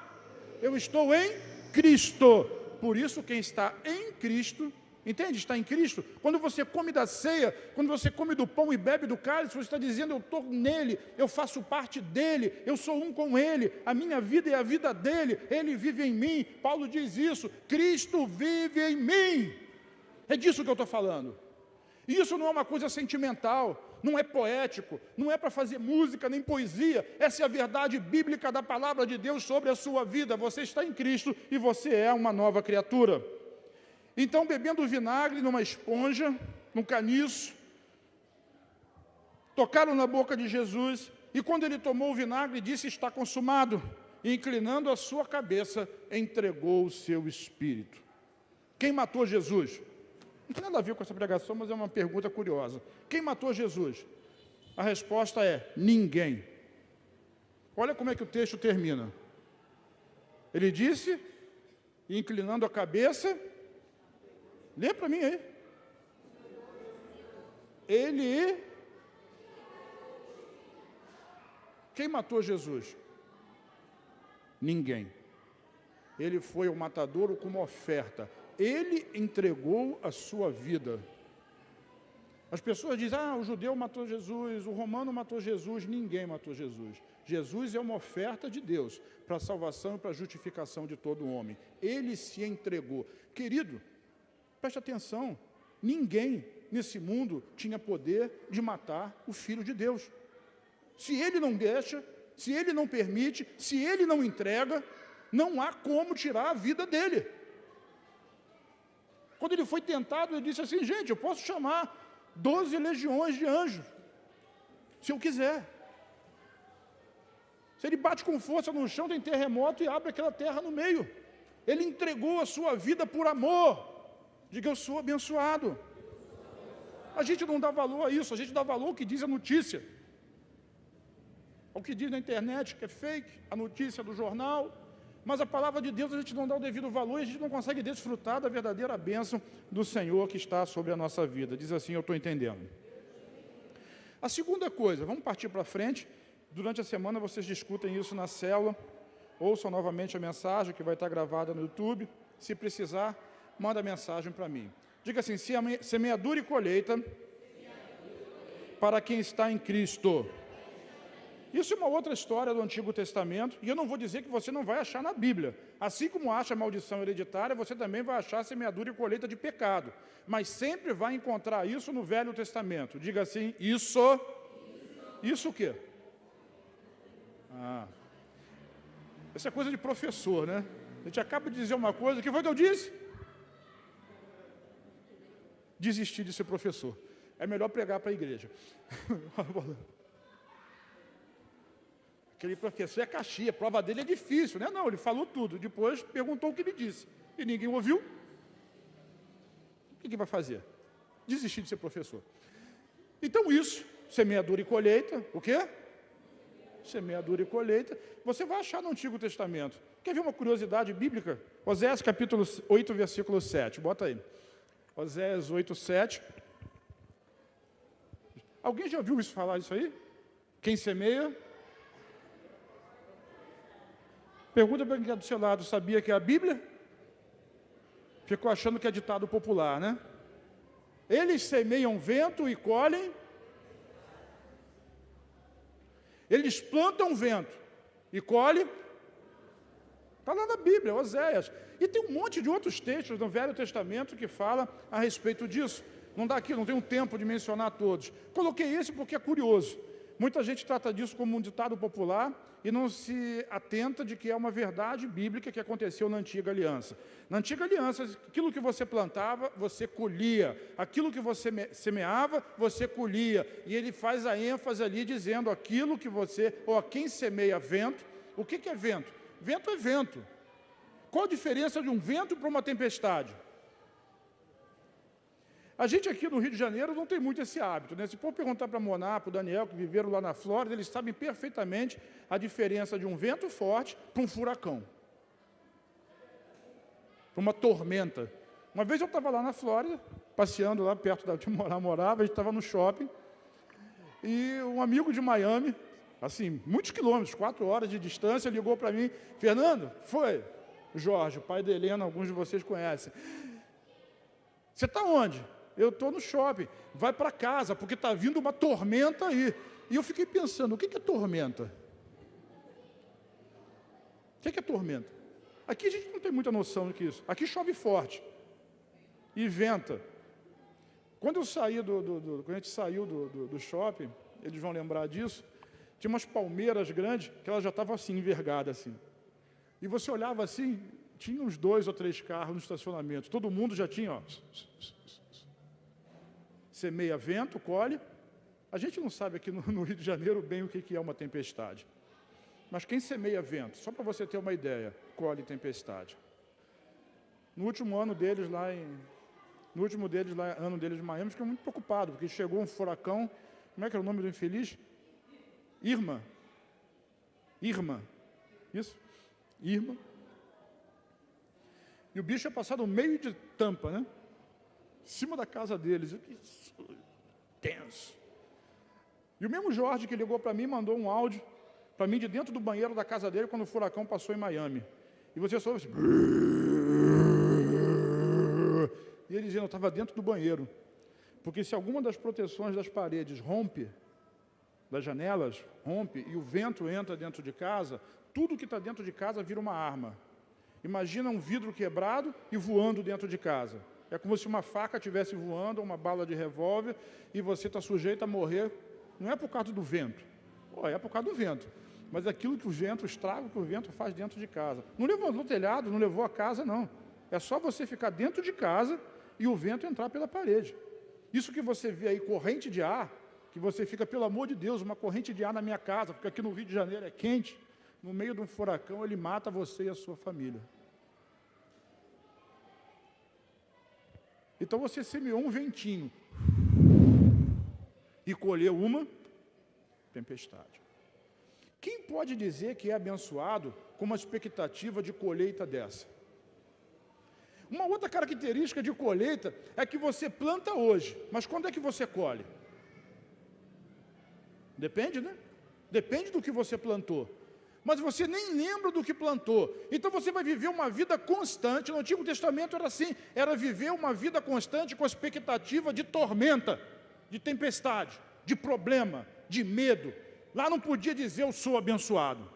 Eu estou em Cristo. Por isso, quem está em Cristo, entende? Está em Cristo. Quando você come da ceia, quando você come do pão e bebe do cálice, você está dizendo, eu estou nele, eu faço parte dele, eu sou um com ele, a minha vida é a vida dele, ele vive em mim. Paulo diz isso, Cristo vive em mim. É disso que eu estou falando. E isso não é uma coisa sentimental, não é poético, não é para fazer música nem poesia. Essa é a verdade bíblica da palavra de Deus sobre a sua vida. Você está em Cristo e você é uma nova criatura. Então, bebendo vinagre numa esponja, num caniço, tocaram na boca de Jesus, e quando ele tomou o vinagre, disse, está consumado. E inclinando a sua cabeça, entregou o seu espírito. Quem matou Jesus? Não tem nada a ver com essa pregação, mas é uma pergunta curiosa. Quem matou Jesus? A resposta é, ninguém. Olha como é que o texto termina. Ele disse, inclinando a cabeça, lê para mim aí. Quem matou Jesus? Ninguém. ele foi o matadouro como oferta. Ele entregou a sua vida. As pessoas dizem, o judeu matou Jesus, o romano matou Jesus. Ninguém matou Jesus. Jesus é uma oferta de Deus para a salvação e para a justificação de todo homem. Ele se entregou. Querido, preste atenção, ninguém nesse mundo tinha poder de matar o Filho de Deus. Se ele não deixa, se ele não permite, se ele não entrega, não há como tirar a vida dele. Quando ele foi tentado, ele disse assim, gente, eu posso chamar 12 legiões de anjos, se eu quiser. Se ele bate com força no chão, tem terremoto e abre aquela terra no meio. Ele entregou a sua vida por amor. Diga, eu sou abençoado. A gente não dá valor a isso, a gente dá valor ao que diz a notícia. Ao que diz na internet, que é fake, a notícia do jornal. Mas a palavra de Deus a gente não dá o devido valor e a gente não consegue desfrutar da verdadeira bênção do Senhor que está sobre a nossa vida. Diz assim, eu estou entendendo. A segunda coisa, vamos partir para frente. Durante a semana vocês discutem isso na célula. Ouçam novamente a mensagem que vai estar gravada no YouTube. Se precisar, manda a mensagem para mim. Diga assim, semeadura e colheita para quem está em Cristo. Isso é uma outra história do Antigo Testamento, e eu não vou dizer que você não vai achar na Bíblia. Assim como acha maldição hereditária, você também vai achar semeadura e colheita de pecado. Mas sempre vai encontrar isso no Velho Testamento. Diga assim, isso o quê? Essa é coisa de professor, né? A gente acaba de dizer uma coisa, o que foi que eu disse? Desistir de ser professor. É melhor pregar para a igreja. Aquele professor é caxia, a prova dele é difícil, né? Não, ele falou tudo, depois perguntou o que ele disse, e ninguém ouviu. O que vai fazer? Desistir de ser professor. Então isso, semeadura e colheita, o quê? Semeadura e colheita, você vai achar no Antigo Testamento. Quer ver uma curiosidade bíblica? Oséias capítulo 8, versículo 7, bota aí. Oséias 8, 7. Alguém já ouviu falar isso aí? Quem semeia? Pergunta para quem está do seu lado, sabia que é a Bíblia? Ficou achando que é ditado popular, né? Eles semeiam vento e colhem. Eles plantam vento e colhem. Está lá na Bíblia, Oséias. E tem um monte de outros textos no Velho Testamento que fala a respeito disso. Não dá aqui, não tenho tempo de mencionar todos. Coloquei esse porque é curioso. Muita gente trata disso como um ditado popular e não se atenta de que é uma verdade bíblica que aconteceu na Antiga Aliança. Na Antiga Aliança, aquilo que você plantava, você colhia. Aquilo que você semeava, você colhia. E ele faz a ênfase ali dizendo aquilo que você, ou a quem semeia vento. O que é vento? Vento é vento. Qual a diferença de um vento para uma tempestade? A gente aqui no Rio de Janeiro não tem muito esse hábito, né? Se for perguntar para a Moná, para o Daniel, que viveram lá na Flórida, eles sabem perfeitamente a diferença de um vento forte para um furacão, para uma tormenta. Uma vez eu estava lá na Flórida, passeando lá perto da onde morava, a gente estava no shopping, e um amigo de Miami, assim, muitos quilômetros, 4 horas de distância, ligou para mim, Fernando, foi? Jorge, o pai da Helena, alguns de vocês conhecem. Você está onde? Eu estou no shopping. Vai para casa, porque está vindo uma tormenta aí. E eu fiquei pensando, o que é tormenta? O que é tormenta? Aqui a gente não tem muita noção do que é isso. Aqui chove forte. E venta. Quando eu saí quando a gente saiu do shopping, eles vão lembrar disso, tinha umas palmeiras grandes que elas já estavam assim, envergadas assim. E você olhava assim, tinha uns 2 ou 3 carros no estacionamento. Todo mundo já tinha, ó. Semeia vento, colhe. A gente não sabe aqui no Rio de Janeiro bem o que é uma tempestade. Mas quem semeia vento, só para você ter uma ideia, colhe tempestade. No último ano deles ano deles de Miami, fiquei muito preocupado, porque chegou um furacão, como é que era o nome do infeliz? Irma. Isso? Irma. E o bicho ia passar no meio de Tampa, né? Em cima da casa deles. Tenso. E o mesmo Jorge que ligou para mim, mandou um áudio para mim de dentro do banheiro da casa dele quando o furacão passou em Miami. E você só ouve assim, e ele dizendo, eu estava dentro do banheiro. Porque se alguma das proteções das paredes rompe, das janelas rompe, e o vento entra dentro de casa, tudo que está dentro de casa vira uma arma. Imagina um vidro quebrado e voando dentro de casa. É como se uma faca estivesse voando, uma bala de revólver, e você está sujeito a morrer. Não é por causa do vento. É por causa do vento. Mas aquilo que o vento, o estrago que o vento faz dentro de casa. Não levou no telhado, não levou a casa, não. É só você ficar dentro de casa e o vento entrar pela parede. Isso que você vê aí, corrente de ar, que você fica, pelo amor de Deus, uma corrente de ar na minha casa, porque aqui no Rio de Janeiro é quente, no meio de um furacão, ele mata você e a sua família. Então você semeou um ventinho e colheu uma tempestade. Quem pode dizer que é abençoado com uma expectativa de colheita dessa? Uma outra característica de colheita é que você planta hoje, mas quando é que você colhe? Depende, né? Depende do que você plantou. Mas você nem lembra do que plantou. Então você vai viver uma vida constante. No Antigo Testamento era assim, era viver uma vida constante com a expectativa de tormenta, de tempestade, de problema, de medo. Lá não podia dizer, eu sou abençoado.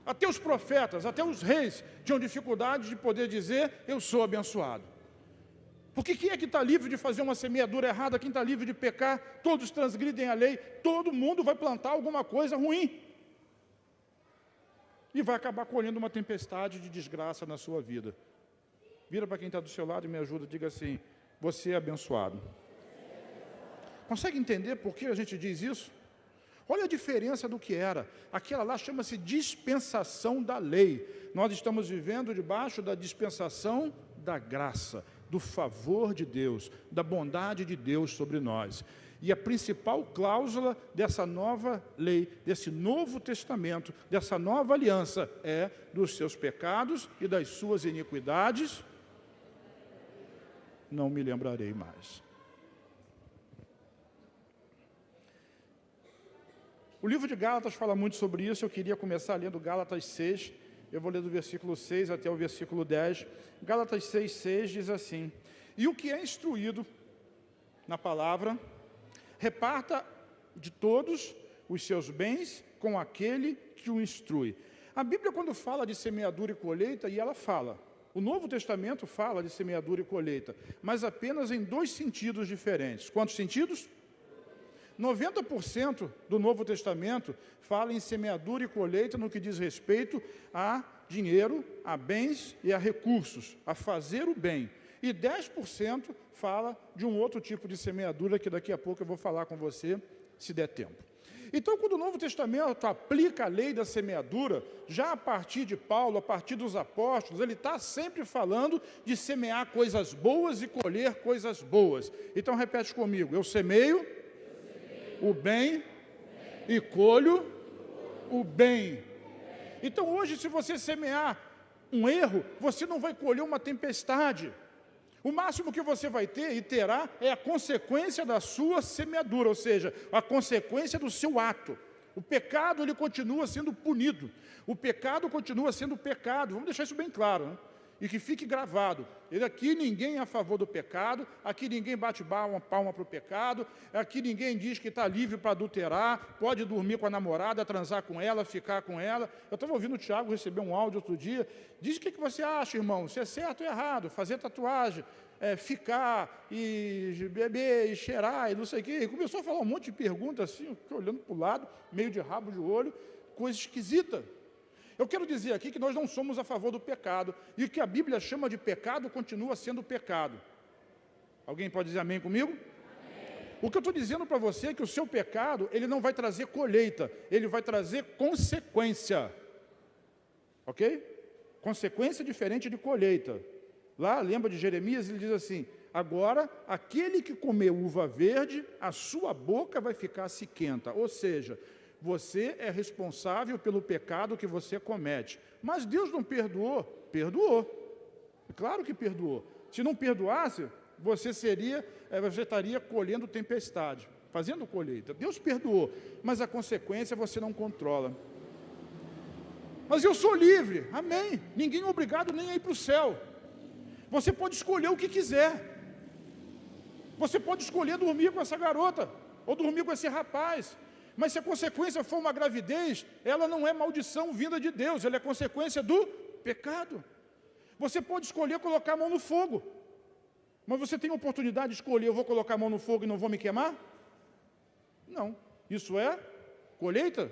Até os profetas, até os reis tinham dificuldade de poder dizer, eu sou abençoado. Porque quem é que está livre de fazer uma semeadura errada? Quem está livre de pecar? Todos transgridem a lei. Todo mundo vai plantar alguma coisa ruim. E vai acabar colhendo uma tempestade de desgraça na sua vida. Vira para quem está do seu lado e me ajuda, diga assim, você é abençoado. Consegue entender por que a gente diz isso? Olha a diferença do que era. Aquela lá chama-se dispensação da lei. Nós estamos vivendo debaixo da dispensação da graça, do favor de Deus, da bondade de Deus sobre nós. E a principal cláusula dessa nova lei, desse novo testamento, dessa nova aliança, é dos seus pecados e das suas iniquidades, não me lembrarei mais. O livro de Gálatas fala muito sobre isso, eu queria começar lendo Gálatas 6, eu vou ler do versículo 6 até o versículo 10. Gálatas 6 diz assim, e o que é instruído na palavra, reparta de todos os seus bens com aquele que o instrui. A Bíblia, quando fala de semeadura e colheita, e ela fala, o Novo Testamento fala de semeadura e colheita, mas apenas em dois sentidos diferentes. Quantos sentidos? 90% do Novo Testamento fala em semeadura e colheita no que diz respeito a dinheiro, a bens e a recursos, a fazer o bem. E 10% fala de um outro tipo de semeadura que daqui a pouco eu vou falar com você, se der tempo. Então, quando o Novo Testamento aplica a lei da semeadura, já a partir de Paulo, a partir dos apóstolos, ele está sempre falando de semear coisas boas e colher coisas boas. Então, repete comigo, eu semeio o bem e colho o bem. Então, hoje, se você semear um erro, você não vai colher uma tempestade. O máximo que você vai ter e terá é a consequência da sua semeadura, ou seja, a consequência do seu ato. O pecado, ele continua sendo punido. O pecado continua sendo pecado. Vamos deixar isso bem claro, né? E que fique gravado. Aqui ninguém é a favor do pecado, aqui ninguém bate palma para o pecado, aqui ninguém diz que está livre para adulterar, pode dormir com a namorada, transar com ela, ficar com ela. Eu estava ouvindo o Tiago receber um áudio outro dia, diz o que você acha, irmão, se é certo ou errado, fazer tatuagem, ficar, e beber, e cheirar, e não sei o quê. E começou a falar um monte de perguntas assim, eu fiquei olhando para o lado, meio de rabo de olho, coisa esquisita. Eu quero dizer aqui que nós não somos a favor do pecado, e o que a Bíblia chama de pecado continua sendo pecado. Alguém pode dizer amém comigo? Amém. O que eu estou dizendo para você é que o seu pecado, ele não vai trazer colheita, ele vai trazer consequência. Ok? Consequência diferente de colheita. Lá, lembra de Jeremias, ele diz assim, agora, aquele que comer uva verde, a sua boca vai ficar sequenta, ou seja, você é responsável pelo pecado que você comete. Mas Deus não perdoou? Perdoou. Claro que perdoou. Se não perdoasse, você estaria colhendo tempestade, fazendo colheita. Deus perdoou, mas a consequência você não controla. Mas eu sou livre, amém. Ninguém é obrigado nem a ir para o céu. Você pode escolher o que quiser. Você pode escolher dormir com essa garota, ou dormir com esse rapaz. Mas se a consequência for uma gravidez, ela não é maldição vinda de Deus, ela é consequência do pecado. Você pode escolher colocar a mão no fogo. Mas você tem a oportunidade de escolher, eu vou colocar a mão no fogo e não vou me queimar? Não. Isso é colheita?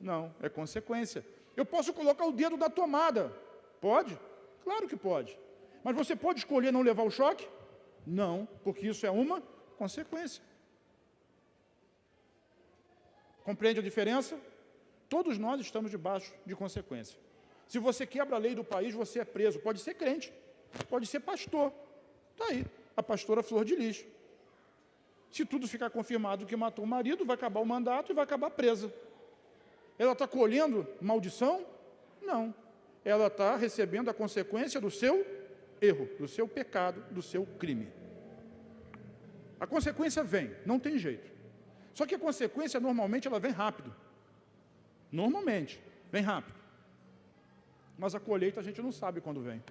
Não, é consequência. Eu posso colocar o dedo da tomada. Pode? Claro que pode. Mas você pode escolher não levar o choque? Não, porque isso é uma consequência. Compreende a diferença? Todos nós estamos debaixo de consequência. Se você quebra a lei do país, você é preso. Pode ser crente, pode ser pastor. Está aí, a pastora Flor de Lis. Se tudo ficar confirmado que matou o marido, vai acabar o mandato e vai acabar presa. Ela está colhendo maldição? Não. Ela está recebendo a consequência do seu erro, do seu pecado, do seu crime. A consequência vem, não tem jeito. Só que a consequência, normalmente, ela vem rápido. Normalmente, vem rápido. Mas a colheita a gente não sabe quando vem.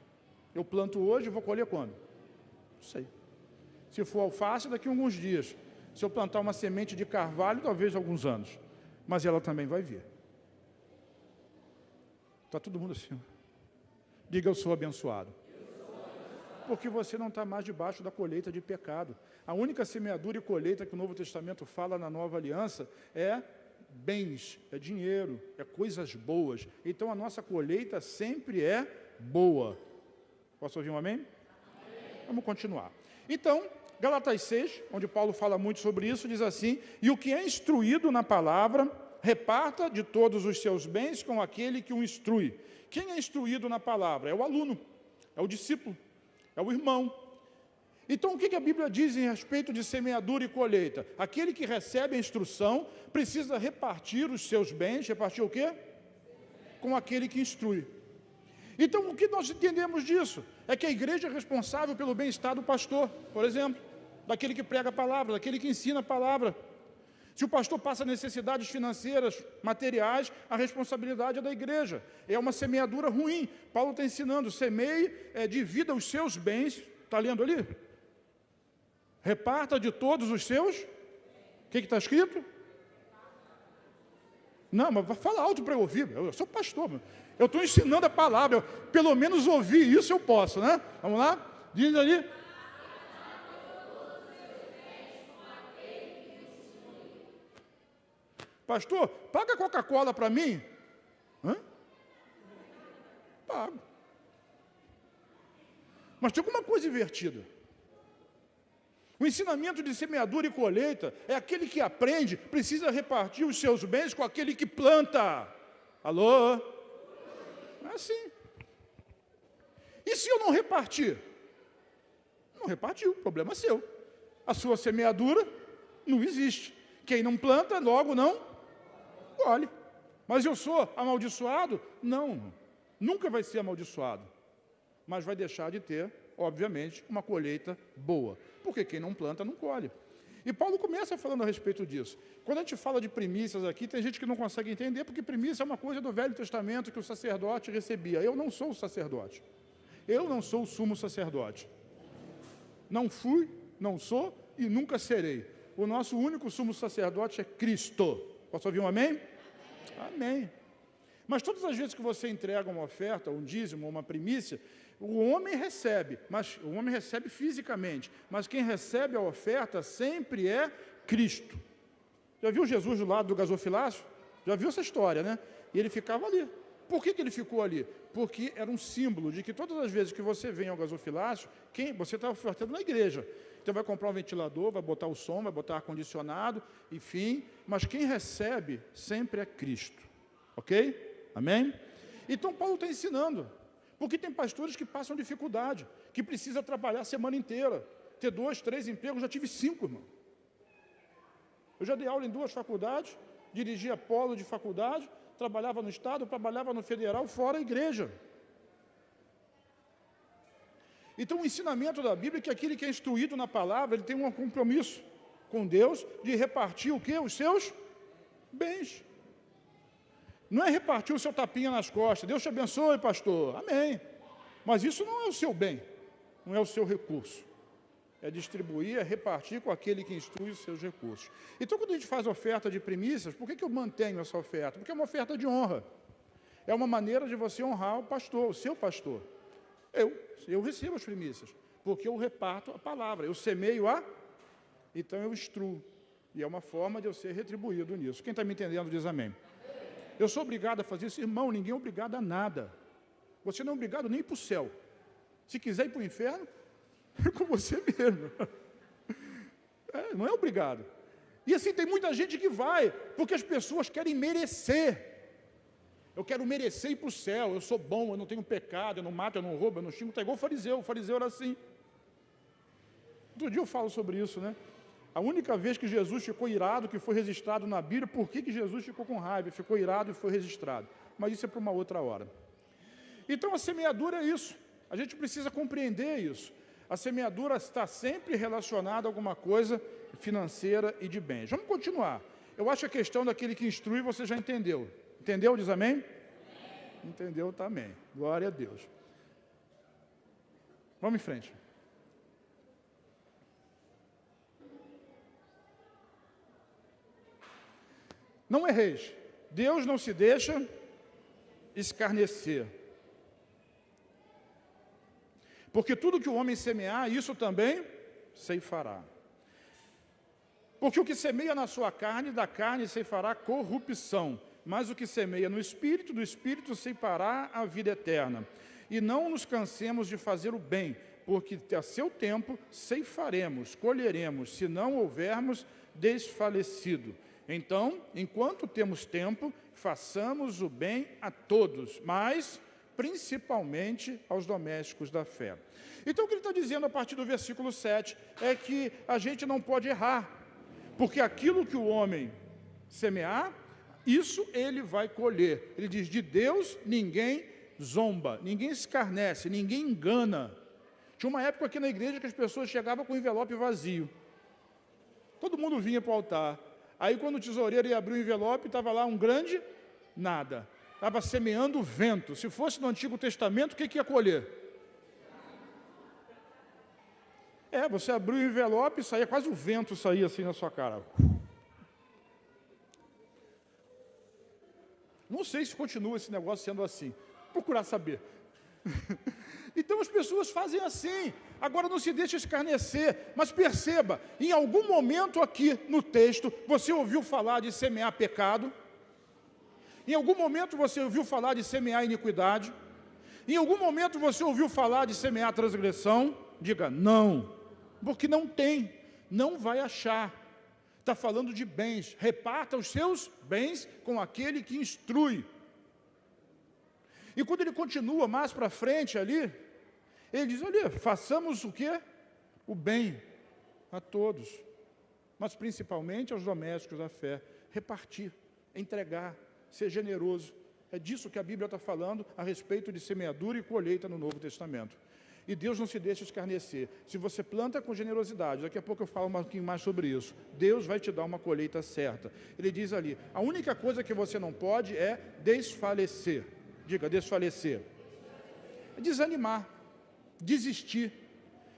Eu planto hoje, vou colher quando? Não sei. Se for alface, daqui a alguns dias. Se eu plantar uma semente de carvalho, talvez alguns anos. Mas ela também vai vir. Está todo mundo assim. Diga, eu sou abençoado. Porque você não está mais debaixo da colheita de pecado. A única semeadura e colheita que o Novo Testamento fala na Nova Aliança é bens, é dinheiro, é coisas boas. Então a nossa colheita sempre é boa. Posso ouvir um amém? Amém. Vamos continuar. Então, Gálatas 6, onde Paulo fala muito sobre isso, diz assim: e o que é instruído na palavra, reparta de todos os seus bens com aquele que o instrui. Quem é instruído na palavra? É o aluno, é o discípulo, é o irmão. Então, o que a Bíblia diz em respeito de semeadura e colheita? Aquele que recebe a instrução precisa repartir os seus bens. Repartir o quê? Com aquele que instrui. Então, o que nós entendemos disso? É que a igreja é responsável pelo bem-estar do pastor, por exemplo, daquele que prega a palavra, daquele que ensina a palavra. Se o pastor passa necessidades financeiras, materiais, a responsabilidade é da igreja. É uma semeadura ruim. Paulo está ensinando, semeie, divida os seus bens. Está lendo ali? Reparta de todos os seus. O que está escrito? Não, mas fala alto para eu ouvir. Eu sou pastor. Eu estou ensinando a palavra. Pelo menos ouvir isso eu posso, né? Vamos lá? Diz ali. Pastor, paga Coca-Cola para mim? Hã? Pago. Mas tem alguma coisa invertida. O ensinamento de semeadura e colheita é aquele que aprende, precisa repartir os seus bens com aquele que planta. Alô? É assim. E se eu não repartir? Não repartiu, problema seu. A sua semeadura não existe. Quem não planta, logo não colhe. Mas eu sou amaldiçoado? Não, nunca vai ser amaldiçoado. Mas vai deixar de ter, obviamente, uma colheita boa. Porque quem não planta, não colhe. E Paulo começa falando a respeito disso. Quando a gente fala de primícias aqui, tem gente que não consegue entender, porque primícia é uma coisa do Velho Testamento que o sacerdote recebia. Eu não sou o sacerdote. Eu não sou o sumo sacerdote. Não fui, não sou e nunca serei. O nosso único sumo sacerdote é Cristo. Posso ouvir um amém? Amém. Mas todas as vezes que você entrega uma oferta, um dízimo, uma primícia, o homem recebe, mas o homem recebe fisicamente, mas quem recebe a oferta sempre é Cristo. Já viu Jesus do lado do gasofilácio? Já viu essa história, né? E ele ficava ali. Por que ele ficou ali? Porque era um símbolo de que todas as vezes que você vem ao gasofilácio, você está ofertando na igreja. Então vai comprar um ventilador, vai botar o som, vai botar ar-condicionado, enfim, mas quem recebe sempre é Cristo. Ok? Amém? Então Paulo está ensinando. Porque tem pastores que passam dificuldade, que precisa trabalhar a semana inteira, ter 2, 3 empregos, já tive 5, irmão. Eu já dei aula em 2 faculdades, dirigia polo de faculdade, trabalhava no Estado, trabalhava no Federal, fora a igreja. Então o ensinamento da Bíblia é que aquele que é instruído na palavra, ele tem um compromisso com Deus de repartir o quê? Os seus bens. Não é repartir o seu tapinha nas costas. Deus te abençoe, pastor. Amém. Mas isso não é o seu bem, não é o seu recurso. É distribuir, é repartir com aquele que instrui os seus recursos. Então, quando a gente faz oferta de primícias, por que eu mantenho essa oferta? Porque é uma oferta de honra. É uma maneira de você honrar o pastor, o seu pastor. Eu recebo as primícias, porque eu reparto a palavra, eu semeio então eu instruo. E é uma forma de eu ser retribuído nisso. Quem está me entendendo diz amém. Eu sou obrigado a fazer isso. Irmão, ninguém é obrigado a nada. Você não é obrigado nem para o céu. Se quiser ir para o inferno, é com você mesmo. Não é obrigado. E assim, tem muita gente que vai, porque as pessoas querem merecer. Eu quero merecer ir para o céu, eu sou bom, eu não tenho pecado, eu não mato, eu não roubo, eu não xingo. Está igual o fariseu era assim. Outro dia eu falo sobre isso, né? A única vez que Jesus ficou irado, que foi registrado na Bíblia, por que Jesus ficou com raiva, ficou irado e foi registrado? Mas isso é para uma outra hora. Então a semeadura é isso, a gente precisa compreender isso. A semeadura está sempre relacionada a alguma coisa financeira e de bens. Vamos continuar. Eu acho que a questão daquele que instrui você já entendeu. Entendeu? Diz amém? Entendeu? Tá amém. Glória a Deus. Vamos em frente. Não erreis. Deus não se deixa escarnecer. Porque tudo que o homem semear, isso também ceifará. Porque o que semeia na sua carne, da carne ceifará corrupção. Mas o que semeia no Espírito, do Espírito ceifará a vida eterna. E não nos cansemos de fazer o bem, porque a seu tempo ceifaremos, colheremos, se não houvermos desfalecido. Então, enquanto temos tempo, façamos o bem a todos, mas principalmente aos domésticos da fé. Então, o que ele está dizendo a partir do versículo 7 é que a gente não pode errar, porque aquilo que o homem semear, isso ele vai colher. Ele diz, de Deus ninguém zomba, ninguém escarnece, ninguém engana. Tinha uma época aqui na igreja que as pessoas chegavam com o envelope vazio. Todo mundo vinha para o altar. Aí quando o tesoureiro ia abrir o envelope, estava lá um grande nada. Estava semeando vento. Se fosse no Antigo Testamento, o que ia colher? Você abriu o envelope e saía, quase o vento saía assim na sua cara. Não sei se continua esse negócio sendo assim. Procurar saber. Então as pessoas fazem assim. Agora não se deixe escarnecer. Mas perceba, em algum momento aqui no texto, você ouviu falar de semear pecado? Em algum momento você ouviu falar de semear iniquidade? Em algum momento você ouviu falar de semear transgressão? Diga, não. Porque não tem. Não vai achar. Está falando de bens. Reparta os seus bens com aquele que instrui. E quando ele continua mais para frente ali, ele diz, olha, façamos o quê? O bem a todos, mas principalmente aos domésticos da fé. Repartir, entregar, ser generoso. É disso que a Bíblia está falando a respeito de semeadura e colheita no Novo Testamento. E Deus não se deixa escarnecer. Se você planta com generosidade, daqui a pouco eu falo um pouquinho mais sobre isso, Deus vai te dar uma colheita certa. Ele diz ali, a única coisa que você não pode é desfalecer. Diga, desfalecer. É desanimar, desistir.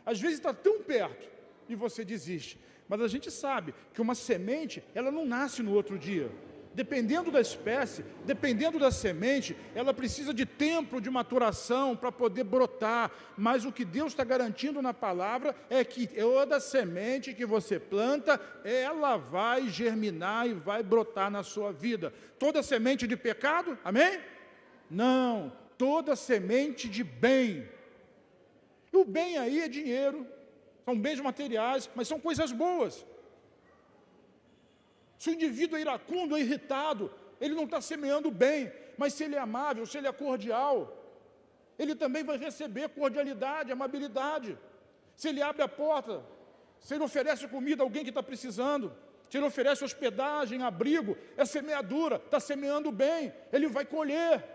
Às vezes está tão perto e você desiste. Mas a gente sabe que uma semente, ela não nasce no outro dia. Dependendo da espécie, dependendo da semente, ela precisa de tempo de maturação para poder brotar. Mas o que Deus está garantindo na palavra é que toda semente que você planta, ela vai germinar e vai brotar na sua vida. Toda semente de pecado, amém? Não, toda semente de bem. E o bem aí é dinheiro, são bens materiais, mas são coisas boas. Se o indivíduo é iracundo, é irritado, ele não está semeando bem, mas se ele é amável, se ele é cordial, ele também vai receber cordialidade, amabilidade. Se ele abre a porta, se ele oferece comida a alguém que está precisando, se ele oferece hospedagem, abrigo, é semeadura, está semeando bem, ele vai colher.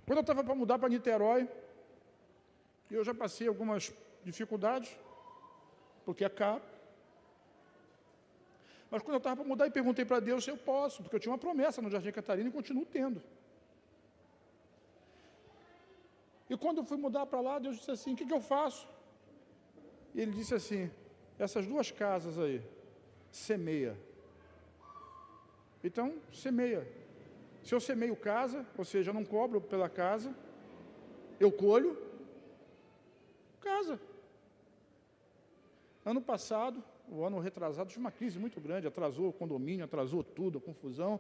Quando eu estava para mudar para Niterói, eu já passei algumas dificuldades, porque é caro. Mas quando eu estava para mudar e perguntei para Deus se eu posso, porque eu tinha uma promessa no Jardim Catarina e continuo tendo. E quando eu fui mudar para lá, Deus disse assim, o que eu faço? E Ele disse assim, essas 2 casas aí, semeia. Então, semeia. Se eu semeio casa, ou seja, eu não cobro pela casa, eu colho casa. Ano passado, o ano retrasado, tive uma crise muito grande, atrasou o condomínio, atrasou tudo, a confusão.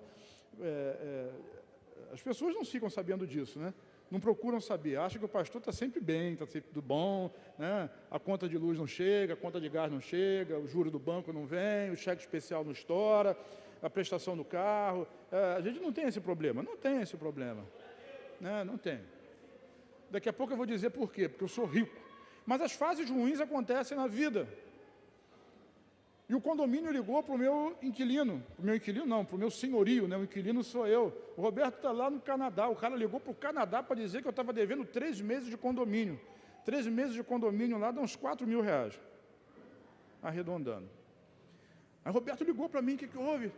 As pessoas não ficam sabendo disso, né? Não procuram saber, acham que o pastor está sempre bem, está sempre tudo bom, né? A conta de luz não chega, a conta de gás não chega, o juro do banco não vem, o cheque especial não estoura, a prestação do carro. A gente não tem esse problema, não tem esse problema, né? Não tem. Daqui a pouco eu vou dizer por quê, porque eu sou rico. Mas as fases ruins acontecem na vida. E o condomínio ligou para o meu inquilino, para o meu senhorio, né? O inquilino sou eu. O Roberto está lá no Canadá, o cara ligou para o Canadá para dizer que eu estava devendo 3 meses de condomínio. 3 meses de condomínio lá dá uns 4 mil reais, arredondando. Aí o Roberto ligou para mim, o que houve?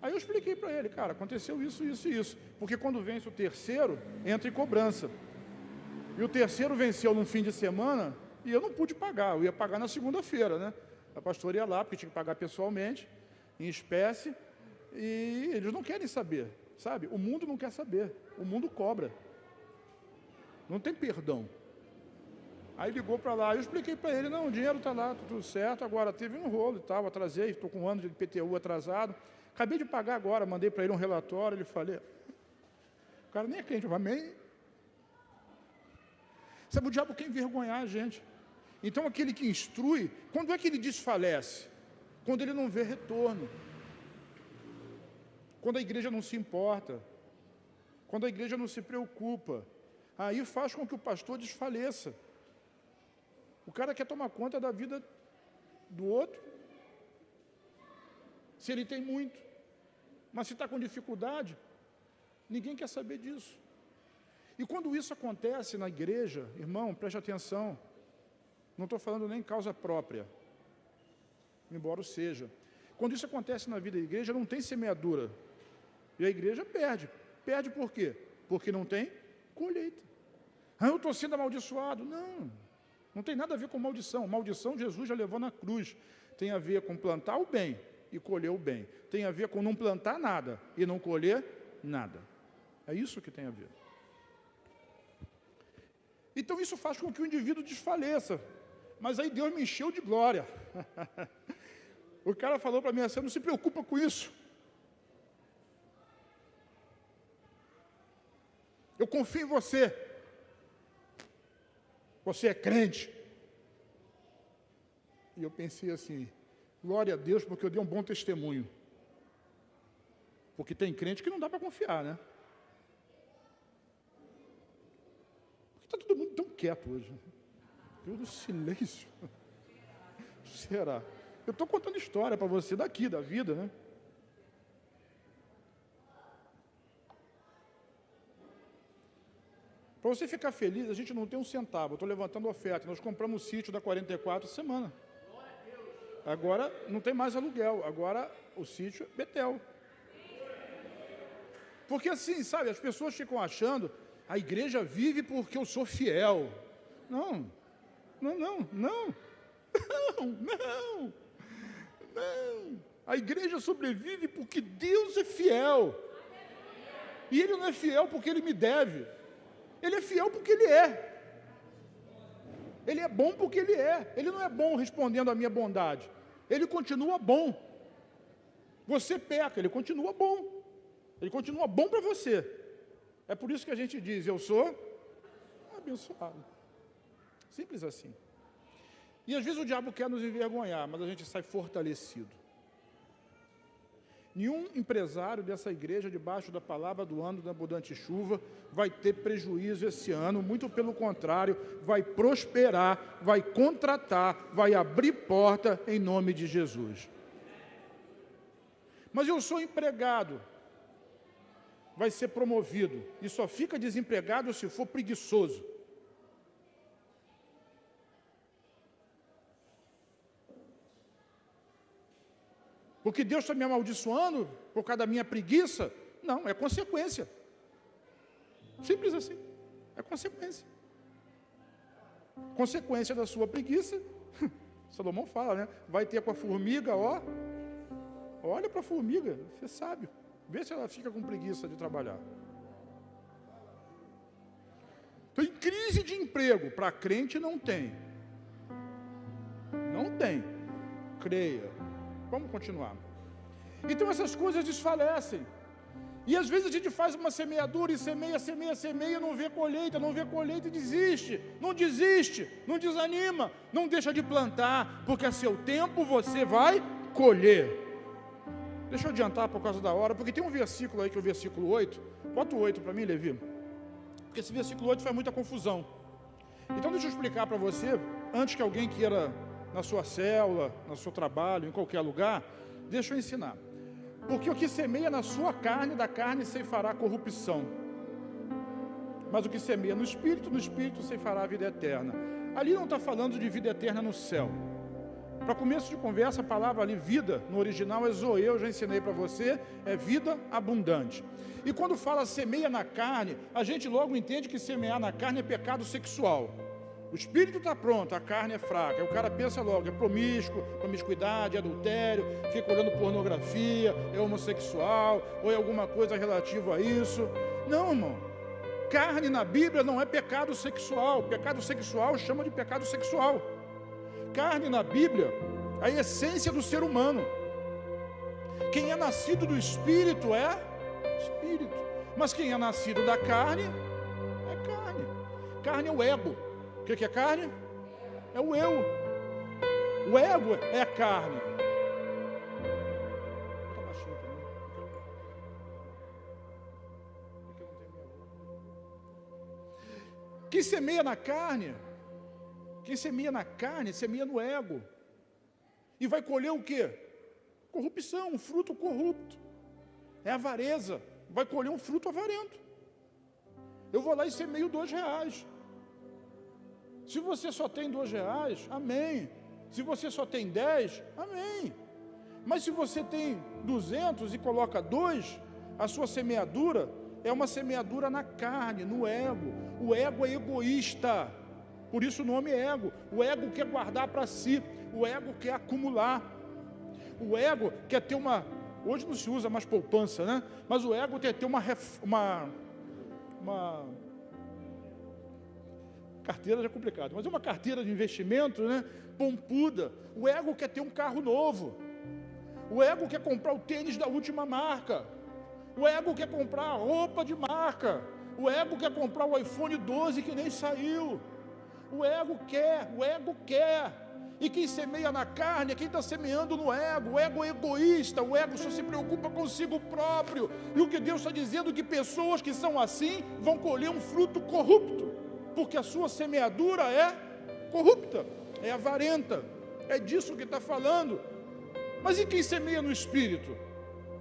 Aí eu expliquei para ele, cara, aconteceu isso, isso e isso. Porque quando vence o terceiro, entra em cobrança. E o terceiro venceu num fim de semana e eu não pude pagar, eu ia pagar na segunda-feira, né? A pastora ia lá, porque tinha que pagar pessoalmente, em espécie, e eles não querem saber, sabe? O mundo não quer saber, o mundo cobra. Não tem perdão. Aí ligou para lá, eu expliquei para ele, não, o dinheiro está lá, tá tudo certo, agora teve um rolo e tal, atrasei, estou com 1 ano de IPTU atrasado, acabei de pagar agora, mandei para ele um relatório, ele falou, o cara nem é crente, eu falei, amém? Sabe, o diabo quer envergonhar a gente. Então, aquele que instrui, quando é que ele desfalece? Quando ele não vê retorno. Quando a igreja não se importa. Quando a igreja não se preocupa. Aí faz com que o pastor desfaleça. O cara quer tomar conta da vida do outro. Se ele tem muito. Mas se está com dificuldade, ninguém quer saber disso. E quando isso acontece na igreja, irmão, preste atenção. Não estou falando nem em causa própria, embora o seja. Quando isso acontece na vida da igreja, não tem semeadura. E a igreja perde. Perde por quê? Porque não tem colheita. Eu estou sendo amaldiçoado. Não, não tem nada a ver com maldição. Maldição Jesus já levou na cruz. Tem a ver com plantar o bem e colher o bem. Tem a ver com não plantar nada e não colher nada. É isso que tem a ver. Então isso faz com que o indivíduo desfaleça. Mas aí Deus me encheu de glória. O cara falou para mim assim, não se preocupa com isso. Eu confio em você. Você é crente. E eu pensei assim, glória a Deus, porque eu dei um bom testemunho. Porque tem crente que não dá para confiar, né? Porque está todo mundo tão quieto hoje. Tudo silêncio. Será? Eu estou contando história para você daqui, da vida, né? Para você ficar feliz, a gente não tem um centavo. Eu estou levantando oferta. Nós compramos um sítio da 44 semana. Agora não tem mais aluguel. Agora o sítio é Betel. Porque assim, sabe, as pessoas ficam achando, a igreja vive porque eu sou fiel. Não. Não. A igreja sobrevive porque Deus é fiel. E Ele não é fiel porque Ele me deve. Ele é fiel porque Ele é. Ele é bom porque Ele é. Ele não é bom respondendo à minha bondade. Ele continua bom. Você peca, Ele continua bom. Ele continua bom para você. É por isso que a gente diz, eu sou abençoado. Simples assim. E às vezes o diabo quer nos envergonhar, mas a gente sai fortalecido. Nenhum empresário dessa igreja, debaixo da palavra do ano da abundante chuva, vai ter prejuízo esse ano, muito pelo contrário, vai prosperar, vai contratar, vai abrir porta em nome de Jesus. Mas eu sou empregado, vai ser promovido, e só fica desempregado se for preguiçoso. Porque Deus está me amaldiçoando por causa da minha preguiça? Não, é consequência. Simples assim. É consequência. Consequência da sua preguiça. Salomão fala, né? Vai ter com a formiga, ó. Olha para a formiga, você sabe. Vê se ela fica com preguiça de trabalhar. Então, em crise de emprego, para crente não tem. Não tem. Creia. Vamos continuar. Então essas coisas desfalecem. E às vezes a gente faz uma semeadura e semeia, não vê colheita e desiste. Não desiste, não desanima, não deixa de plantar, porque a seu tempo você vai colher. Deixa eu adiantar por causa da hora, porque tem um versículo aí que é o versículo 8. Bota o 8 para mim, Levi. Porque esse versículo 8 faz muita confusão. Então deixa eu explicar para você, antes que alguém queira, na sua célula, no seu trabalho, em qualquer lugar, deixa eu ensinar. Porque o que semeia na sua carne, da carne ceifará corrupção. Mas o que semeia no Espírito ceifará a vida eterna. Ali não está falando de vida eterna no céu. Para começo de conversa, a palavra ali, vida, no original é zoe, eu já ensinei para você, é vida abundante. E quando fala semeia na carne, a gente logo entende que semear na carne é pecado sexual. O espírito está pronto, a carne é fraca. Aí o cara pensa logo, é promíscuo, promiscuidade, adultério, fica olhando pornografia, é homossexual, ou é alguma coisa relativa a isso. Não, irmão. Carne na Bíblia não é pecado sexual. Pecado sexual chama de pecado sexual. Carne na Bíblia, a essência do ser humano. Quem é nascido do Espírito é Espírito. Mas quem é nascido da carne é carne. Carne é o ego. O que é carne? É o eu. O ego é a carne. Está baixinho também. Quem semeia na carne, semeia no ego. E vai colher o quê? Corrupção, um fruto corrupto. É avareza. Vai colher um fruto avarento. Eu vou lá e semeio R$2. Se você só tem R$2, amém. Se você só tem 10, amém. Mas se você tem 200 e coloca 2, a sua semeadura é uma semeadura na carne, no ego. O ego é egoísta. Por isso o nome é ego. O ego quer guardar para si. O ego quer acumular. O ego quer ter uma... Hoje não se usa mais poupança, né? Mas o ego quer ter uma carteira já é complicado, mas é uma carteira de investimento, né? Pompuda. O ego quer ter um carro novo. O ego quer comprar o tênis da última marca. O ego quer comprar roupa de marca. O ego quer comprar o iPhone 12 que nem saiu. O ego quer. E quem semeia na carne é quem está semeando no ego. O ego é egoísta, o ego só se preocupa consigo próprio. E o que Deus está dizendo é que pessoas que são assim vão colher um fruto corrupto. Porque a sua semeadura é corrupta, é avarenta. É disso que está falando. Mas e quem semeia no Espírito?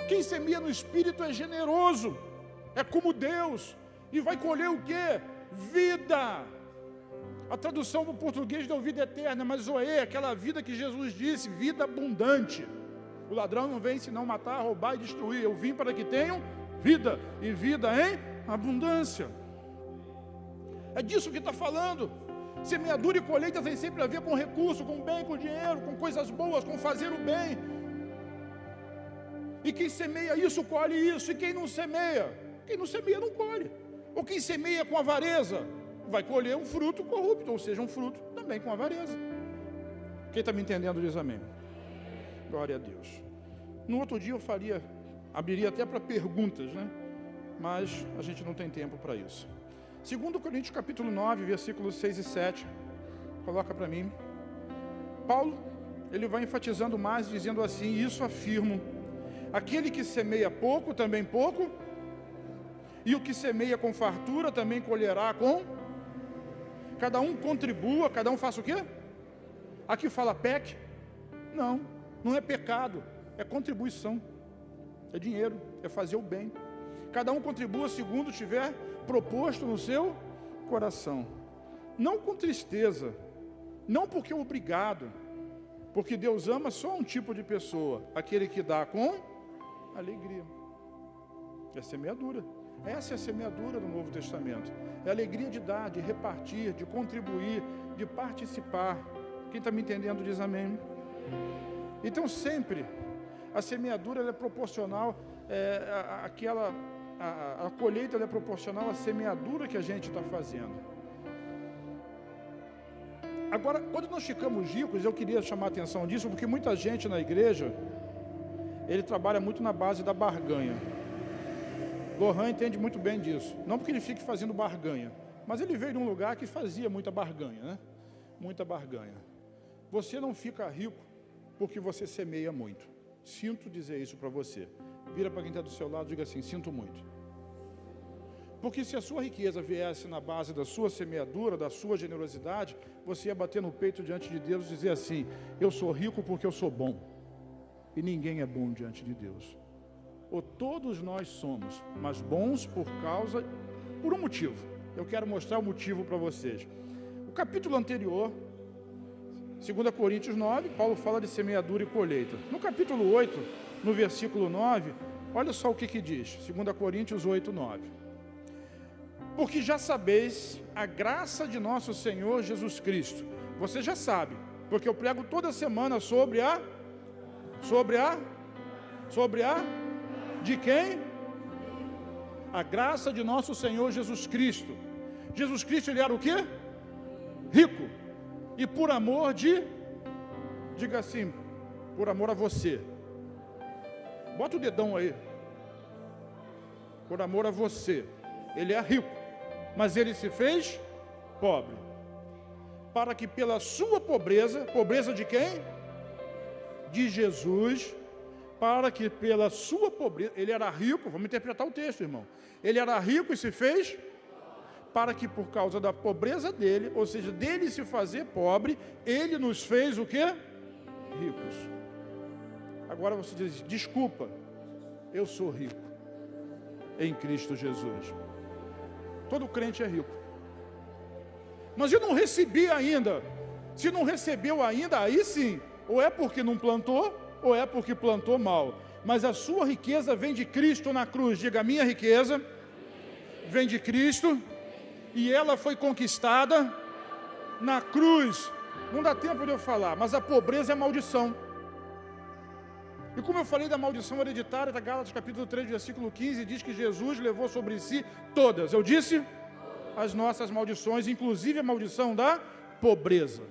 Quem semeia no Espírito é generoso. É como Deus. E vai colher o quê? Vida. A tradução do português deu vida eterna, mas zoe, aquela vida que Jesus disse, vida abundante. O ladrão não vem senão matar, roubar e destruir. Eu vim para que tenham vida, e vida em abundância. É disso que está falando. Semeadura e colheita tem sempre a ver com recurso, com bem, com dinheiro, com coisas boas, com fazer o bem. E quem semeia isso, colhe isso. E quem não semeia não colhe. Ou quem semeia com avareza, vai colher um fruto corrupto, ou seja, um fruto também com avareza. Quem está me entendendo diz amém. Glória a Deus. No outro dia eu abriria até para perguntas, né? Mas a gente não tem tempo para isso. 2 Coríntios capítulo 9, versículos 6 e 7. Coloca para mim. Paulo, ele vai enfatizando mais, dizendo assim, isso afirmo. Aquele que semeia pouco, também pouco. E o que semeia com fartura, também colherá com... Cada um contribua, cada um faça o quê? Aqui fala PEC? Não é pecado, é contribuição. É dinheiro, é fazer o bem. Cada um contribua segundo tiver proposto no seu coração. Não com tristeza, não porque é obrigado, Porque Deus ama só um tipo de pessoa, aquele que dá com alegria. É semeadura. Essa é a semeadura do Novo Testamento. É a alegria de dar, de repartir, de contribuir, de participar. Quem está me entendendo diz amém. Então sempre a semeadura ela é proporcional, a colheita ela é proporcional à semeadura que a gente está fazendo. Agora, quando nós ficamos ricos, eu queria chamar a atenção disso, porque muita gente na igreja, ele trabalha muito na base da barganha. Lohan entende muito bem disso. Não porque ele fique fazendo barganha, mas ele veio de um lugar que fazia muita barganha, né? Muita barganha. Você não fica rico porque você semeia muito. Sinto dizer isso para você. Vira para quem está do seu lado e diga assim, sinto muito. Porque se a sua riqueza viesse na base da sua semeadura, da sua generosidade, você ia bater no peito diante de Deus e dizer assim, eu sou rico porque eu sou bom. E ninguém é bom diante de Deus. Ou todos nós somos, mas bons por um motivo. Eu quero mostrar o motivo para vocês. O capítulo anterior, 2 Coríntios 9, Paulo fala de semeadura e colheita. No capítulo 8, no versículo 9, olha só o que diz, 2 Coríntios 8, 9. Porque já sabeis a graça de nosso Senhor Jesus Cristo. Você já sabe, porque eu prego toda semana sobre a de quem? A graça de nosso Senhor Jesus Cristo. Jesus Cristo, ele era o quê? Rico. E por amor diga assim, por amor a você. Bota o dedão aí. Por amor a você. Ele é rico, mas ele se fez pobre. Para que pela sua pobreza, pobreza de quem? De Jesus, para que pela sua pobreza, ele era rico, vamos interpretar o texto, irmão. Ele era rico e se fez, para que por causa da pobreza dele, ou seja, dele se fazer pobre, ele nos fez o quê? Ricos. Agora você diz, desculpa, eu sou rico em Cristo Jesus. Todo crente é rico. Mas eu não recebi ainda. Se não recebeu ainda, aí sim, ou é porque não plantou, ou é porque plantou mal. Mas a sua riqueza vem de Cristo na cruz. Diga, a minha riqueza vem de Cristo e ela foi conquistada na cruz. Não dá tempo de eu falar, mas a pobreza é maldição. E como eu falei da maldição hereditária, da Gálatas capítulo 3, versículo 15, diz que Jesus levou sobre si todas. Eu disse? As nossas maldições, inclusive a maldição da pobreza.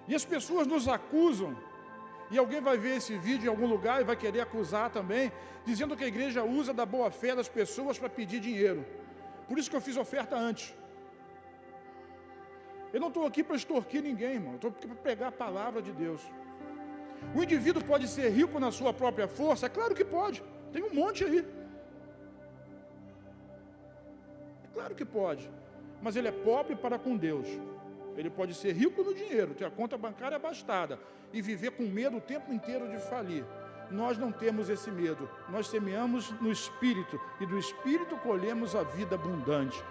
E as pessoas nos acusam, e alguém vai ver esse vídeo em algum lugar e vai querer acusar também, dizendo que a igreja usa da boa-fé das pessoas para pedir dinheiro. Por isso que eu fiz oferta antes. Eu não estou aqui para extorquir ninguém, irmão. Eu estou aqui para pregar a palavra de Deus. O indivíduo pode ser rico na sua própria força? É claro que pode. Tem um monte aí. É claro que pode. Mas ele é pobre para com Deus. Ele pode ser rico no dinheiro, ter a conta bancária abastada e viver com medo o tempo inteiro de falir. Nós não temos esse medo. Nós semeamos no Espírito e do Espírito colhemos a vida abundante.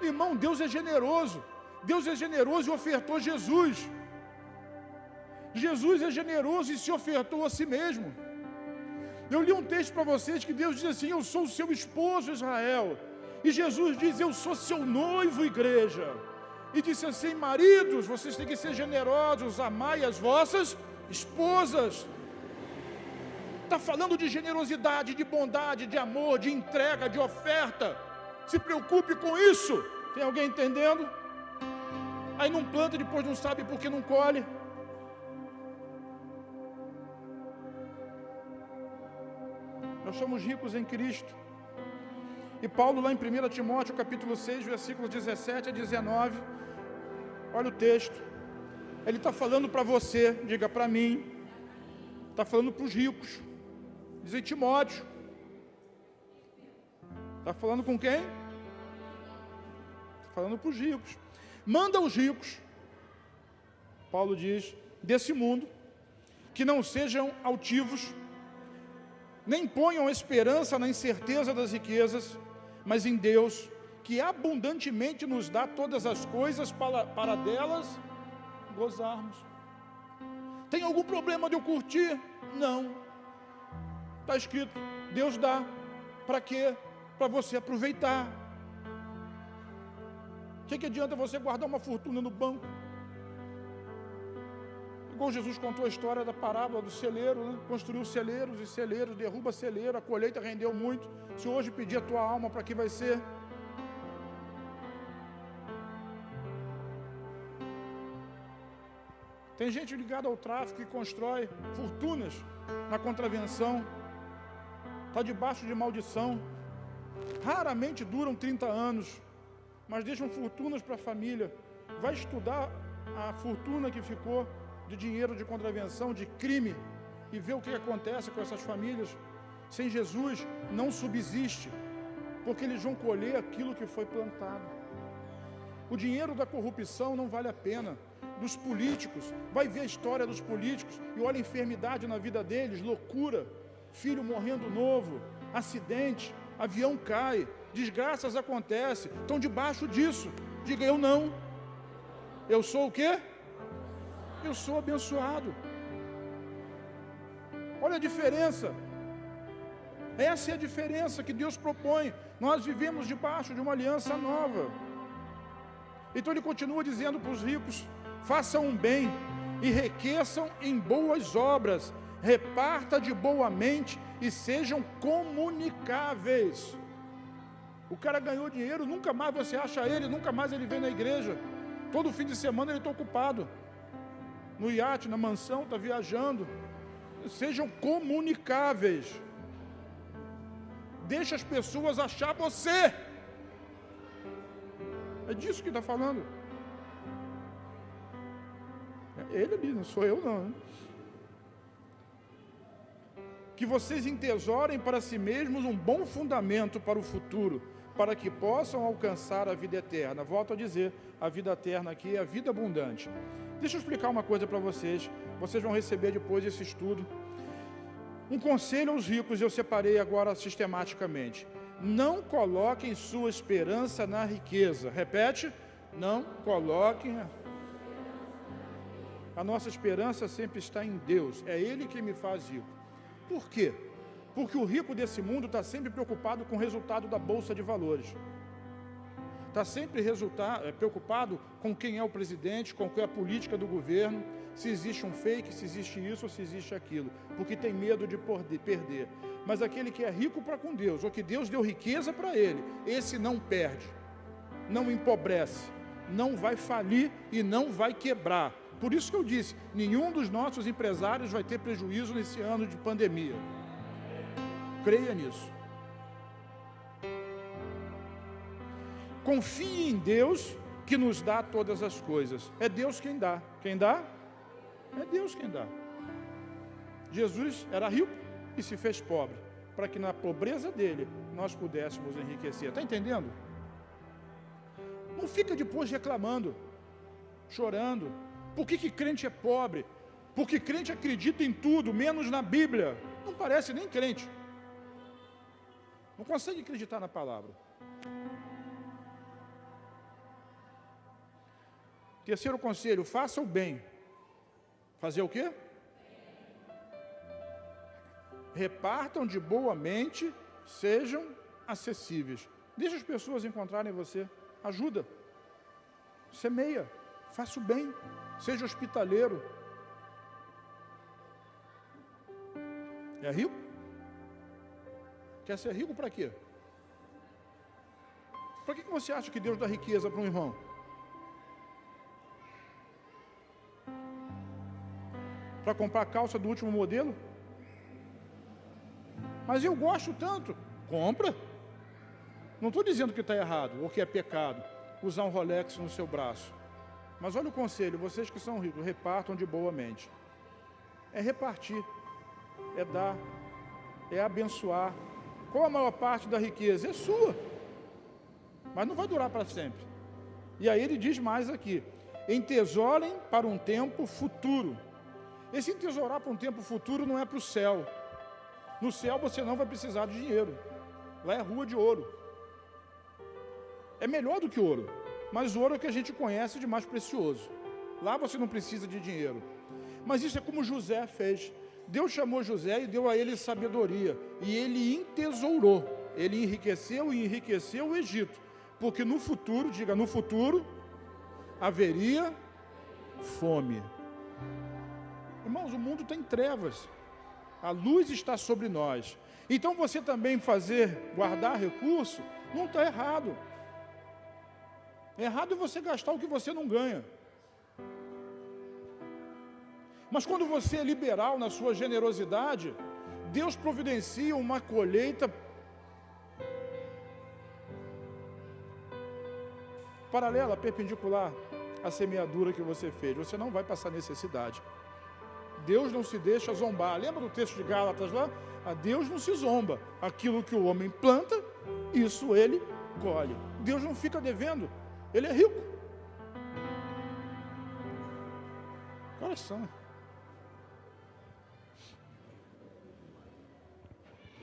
Irmão, Deus é generoso. Deus é generoso e ofertou Jesus. Jesus é generoso e se ofertou a si mesmo. Eu li um texto para vocês que Deus diz assim, eu sou o seu esposo, Israel. E Jesus diz, eu sou seu noivo, igreja. E disse assim, maridos, vocês têm que ser generosos, amai as vossas esposas. Está falando de generosidade, de bondade, de amor, de entrega, de oferta. Se preocupe com isso. Tem alguém entendendo? Aí não planta, depois não sabe por que não colhe. Nós somos ricos em Cristo. E Paulo lá em 1 Timóteo, capítulo 6, versículos 17 a 19, olha o texto. Ele está falando para você, diga para mim, está falando para os ricos. Diz em Timóteo. Está falando com quem? Está falando para os ricos. Manda os ricos, Paulo diz, desse mundo, que não sejam altivos, nem ponham esperança na incerteza das riquezas, mas em Deus, que abundantemente nos dá todas as coisas para delas gozarmos. Tem algum problema de eu curtir? Não. Está escrito, Deus dá. Para quê? Para você aproveitar. O que adianta você guardar uma fortuna no banco? Igual Jesus contou a história da parábola do celeiro, né? Construiu celeiros e celeiros, derruba celeiro, a colheita rendeu muito. Se hoje pedir a tua alma, para que vai ser? Tem gente ligada ao tráfico que constrói fortunas na contravenção, está debaixo de maldição, raramente duram 30 anos, mas deixam fortunas para a família. Vai estudar a fortuna que ficou de dinheiro de contravenção, de crime, e ver o que acontece com essas famílias. Sem Jesus não subsiste, porque eles vão colher aquilo que foi plantado. O dinheiro da corrupção não vale a pena. Dos políticos, vai ver a história dos políticos e olha a enfermidade na vida deles, loucura, filho morrendo novo, acidente, avião cai, desgraças acontecem, estão debaixo disso. Diga, eu não. Eu sou o quê? Eu sou abençoado. Olha a diferença. Essa é a diferença que Deus propõe. Nós vivemos debaixo de uma aliança nova. Então ele continua dizendo para os ricos: façam um bem, enriqueçam em boas obras, reparta de boa mente e sejam comunicáveis. O cara ganhou dinheiro, nunca mais você acha ele, nunca mais ele vem na igreja. Todo fim de semana ele está ocupado, no iate, na mansão, está viajando. Sejam comunicáveis. Deixa as pessoas achar você. É disso que está falando. Ele ali, não sou eu não, né? Que vocês entesorem para si mesmos um bom fundamento para o futuro, para que possam alcançar a vida eterna. Volto a dizer, a vida eterna aqui é a vida abundante. Deixa eu explicar uma coisa para vocês. Vocês vão receber depois esse estudo. Um conselho aos ricos, eu separei agora sistematicamente. Não coloquem sua esperança na riqueza. Repete, não coloquem. A nossa esperança sempre está em Deus. É Ele que me faz rico. Por quê? Porque o rico desse mundo está sempre preocupado com o resultado da Bolsa de Valores. Está sempre preocupado com quem é o presidente, com qual é a política do governo, se existe um fake, se existe isso ou se existe aquilo, porque tem medo de perder. Mas aquele que é rico para com Deus, ou que Deus deu riqueza para ele, esse não perde, não empobrece, não vai falir e não vai quebrar. Por isso que eu disse, nenhum dos nossos empresários vai ter prejuízo nesse ano de pandemia. Creia nisso. Confie em Deus que nos dá todas as coisas. É Deus quem dá. Quem dá? É Deus quem dá. Jesus era rico e se fez pobre, para que na pobreza dele nós pudéssemos enriquecer. Está entendendo? Não fica depois reclamando, chorando. Por que crente é pobre? Porque crente acredita em tudo, menos na Bíblia. Não parece nem crente. Não consegue acreditar na palavra. Terceiro conselho, faça o bem. Fazer o quê? Repartam de boa mente, sejam acessíveis. Deixa as pessoas encontrarem você. Ajuda. Semeia. Faça o bem. Seja hospitaleiro. É rico? Quer ser rico para quê? Para que você acha que Deus dá riqueza para um irmão? Para comprar a calça do último modelo? Mas eu gosto tanto. Compra. Não estou dizendo que está errado ou que é pecado usar um Rolex no seu braço. Mas olha o conselho, vocês que são ricos, repartam de boa mente. É repartir, é dar, é abençoar. Qual a maior parte da riqueza? É sua. Mas não vai durar para sempre. E aí ele diz mais aqui, entesorem para um tempo futuro. Esse entesourar para um tempo futuro não é para o céu. No céu você não vai precisar de dinheiro. Lá é rua de ouro. É melhor do que ouro. Mas o ouro é o que a gente conhece de mais precioso. Lá você não precisa de dinheiro. Mas isso é como José fez. Deus chamou José e deu a ele sabedoria, e ele entesourou, ele enriqueceu e enriqueceu o Egito, porque no futuro, diga, no futuro, haveria fome. Irmãos, o mundo tem trevas, a luz está sobre nós. Então você também guardar recurso, não está errado. Errado é você gastar o que você não ganha. Mas quando você é liberal na sua generosidade, Deus providencia uma colheita paralela, perpendicular à semeadura que você fez. Você não vai passar necessidade. Deus não se deixa zombar. Lembra do texto de Gálatas lá? A Deus não se zomba. Aquilo que o homem planta, isso ele colhe. Deus não fica devendo. Ele é rico. Coração.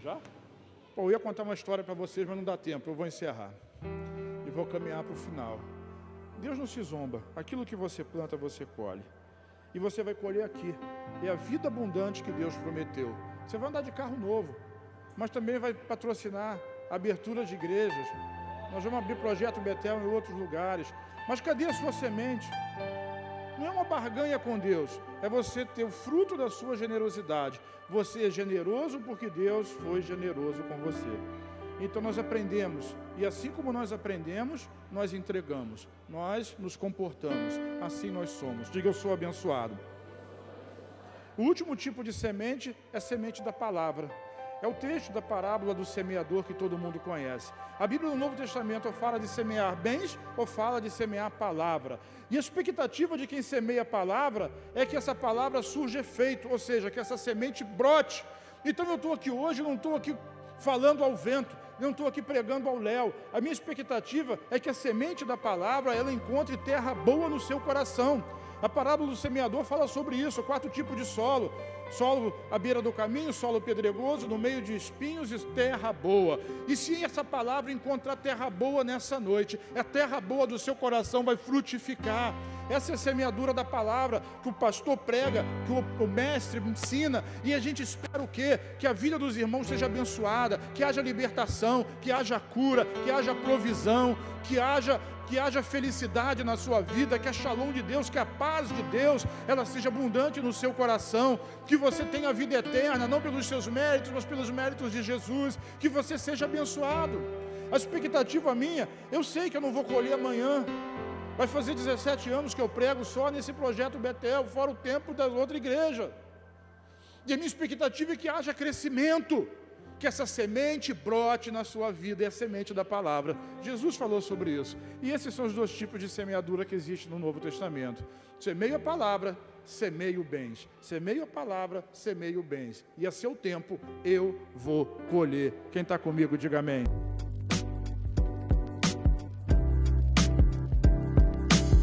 Já? Pô, eu ia contar uma história para vocês, mas não dá tempo. Eu vou encerrar. E vou caminhar para o final. Deus não se zomba. Aquilo que você planta, você colhe. E você vai colher aqui. É a vida abundante que Deus prometeu. Você vai andar de carro novo, mas também vai patrocinar a abertura de igrejas. Nós vamos abrir projeto Betel em outros lugares. Mas cadê a sua semente? Não é uma barganha com Deus, é você ter o fruto da sua generosidade. Você é generoso porque Deus foi generoso com você. Então nós aprendemos, e assim como nós aprendemos, nós entregamos, nós nos comportamos, assim nós somos. Diga, eu sou abençoado. O último tipo de semente é a semente da palavra. É o texto da parábola do semeador que todo mundo conhece. A Bíblia no Novo Testamento fala de semear bens ou fala de semear a palavra. E a expectativa de quem semeia a palavra é que essa palavra surja efeito, ou seja, que essa semente brote. Então eu estou aqui hoje, não estou aqui falando ao vento, não estou aqui pregando ao léu. A minha expectativa é que a semente da palavra, ela encontre terra boa no seu coração. A parábola do semeador fala sobre isso, 4 tipos de solo. Solo à beira do caminho, solo pedregoso, no meio de espinhos e terra boa. E se essa palavra encontrar terra boa nessa noite, a terra boa do seu coração vai frutificar. Essa é a semeadura da palavra que o pastor prega, que o mestre ensina, e a gente espera o quê? Que a vida dos irmãos seja abençoada, que haja libertação, que haja cura, que haja provisão, que haja felicidade na sua vida, que a shalom de Deus, que a paz de Deus, ela seja abundante no seu coração, que você tenha a vida eterna, não pelos seus méritos, mas pelos méritos de Jesus, que você seja abençoado. A expectativa minha, eu sei que eu não vou colher amanhã, vai fazer 17 anos que eu prego só nesse projeto Betel, fora o tempo da outra igreja, e a minha expectativa é que haja crescimento, que essa semente brote na sua vida, é a semente da palavra. Jesus falou sobre isso. E esses são os 2 tipos de semeadura que existem no Novo Testamento. Semeio a palavra, semeio bens. Semeio a palavra, semeio bens. E a seu tempo eu vou colher. Quem está comigo, diga amém.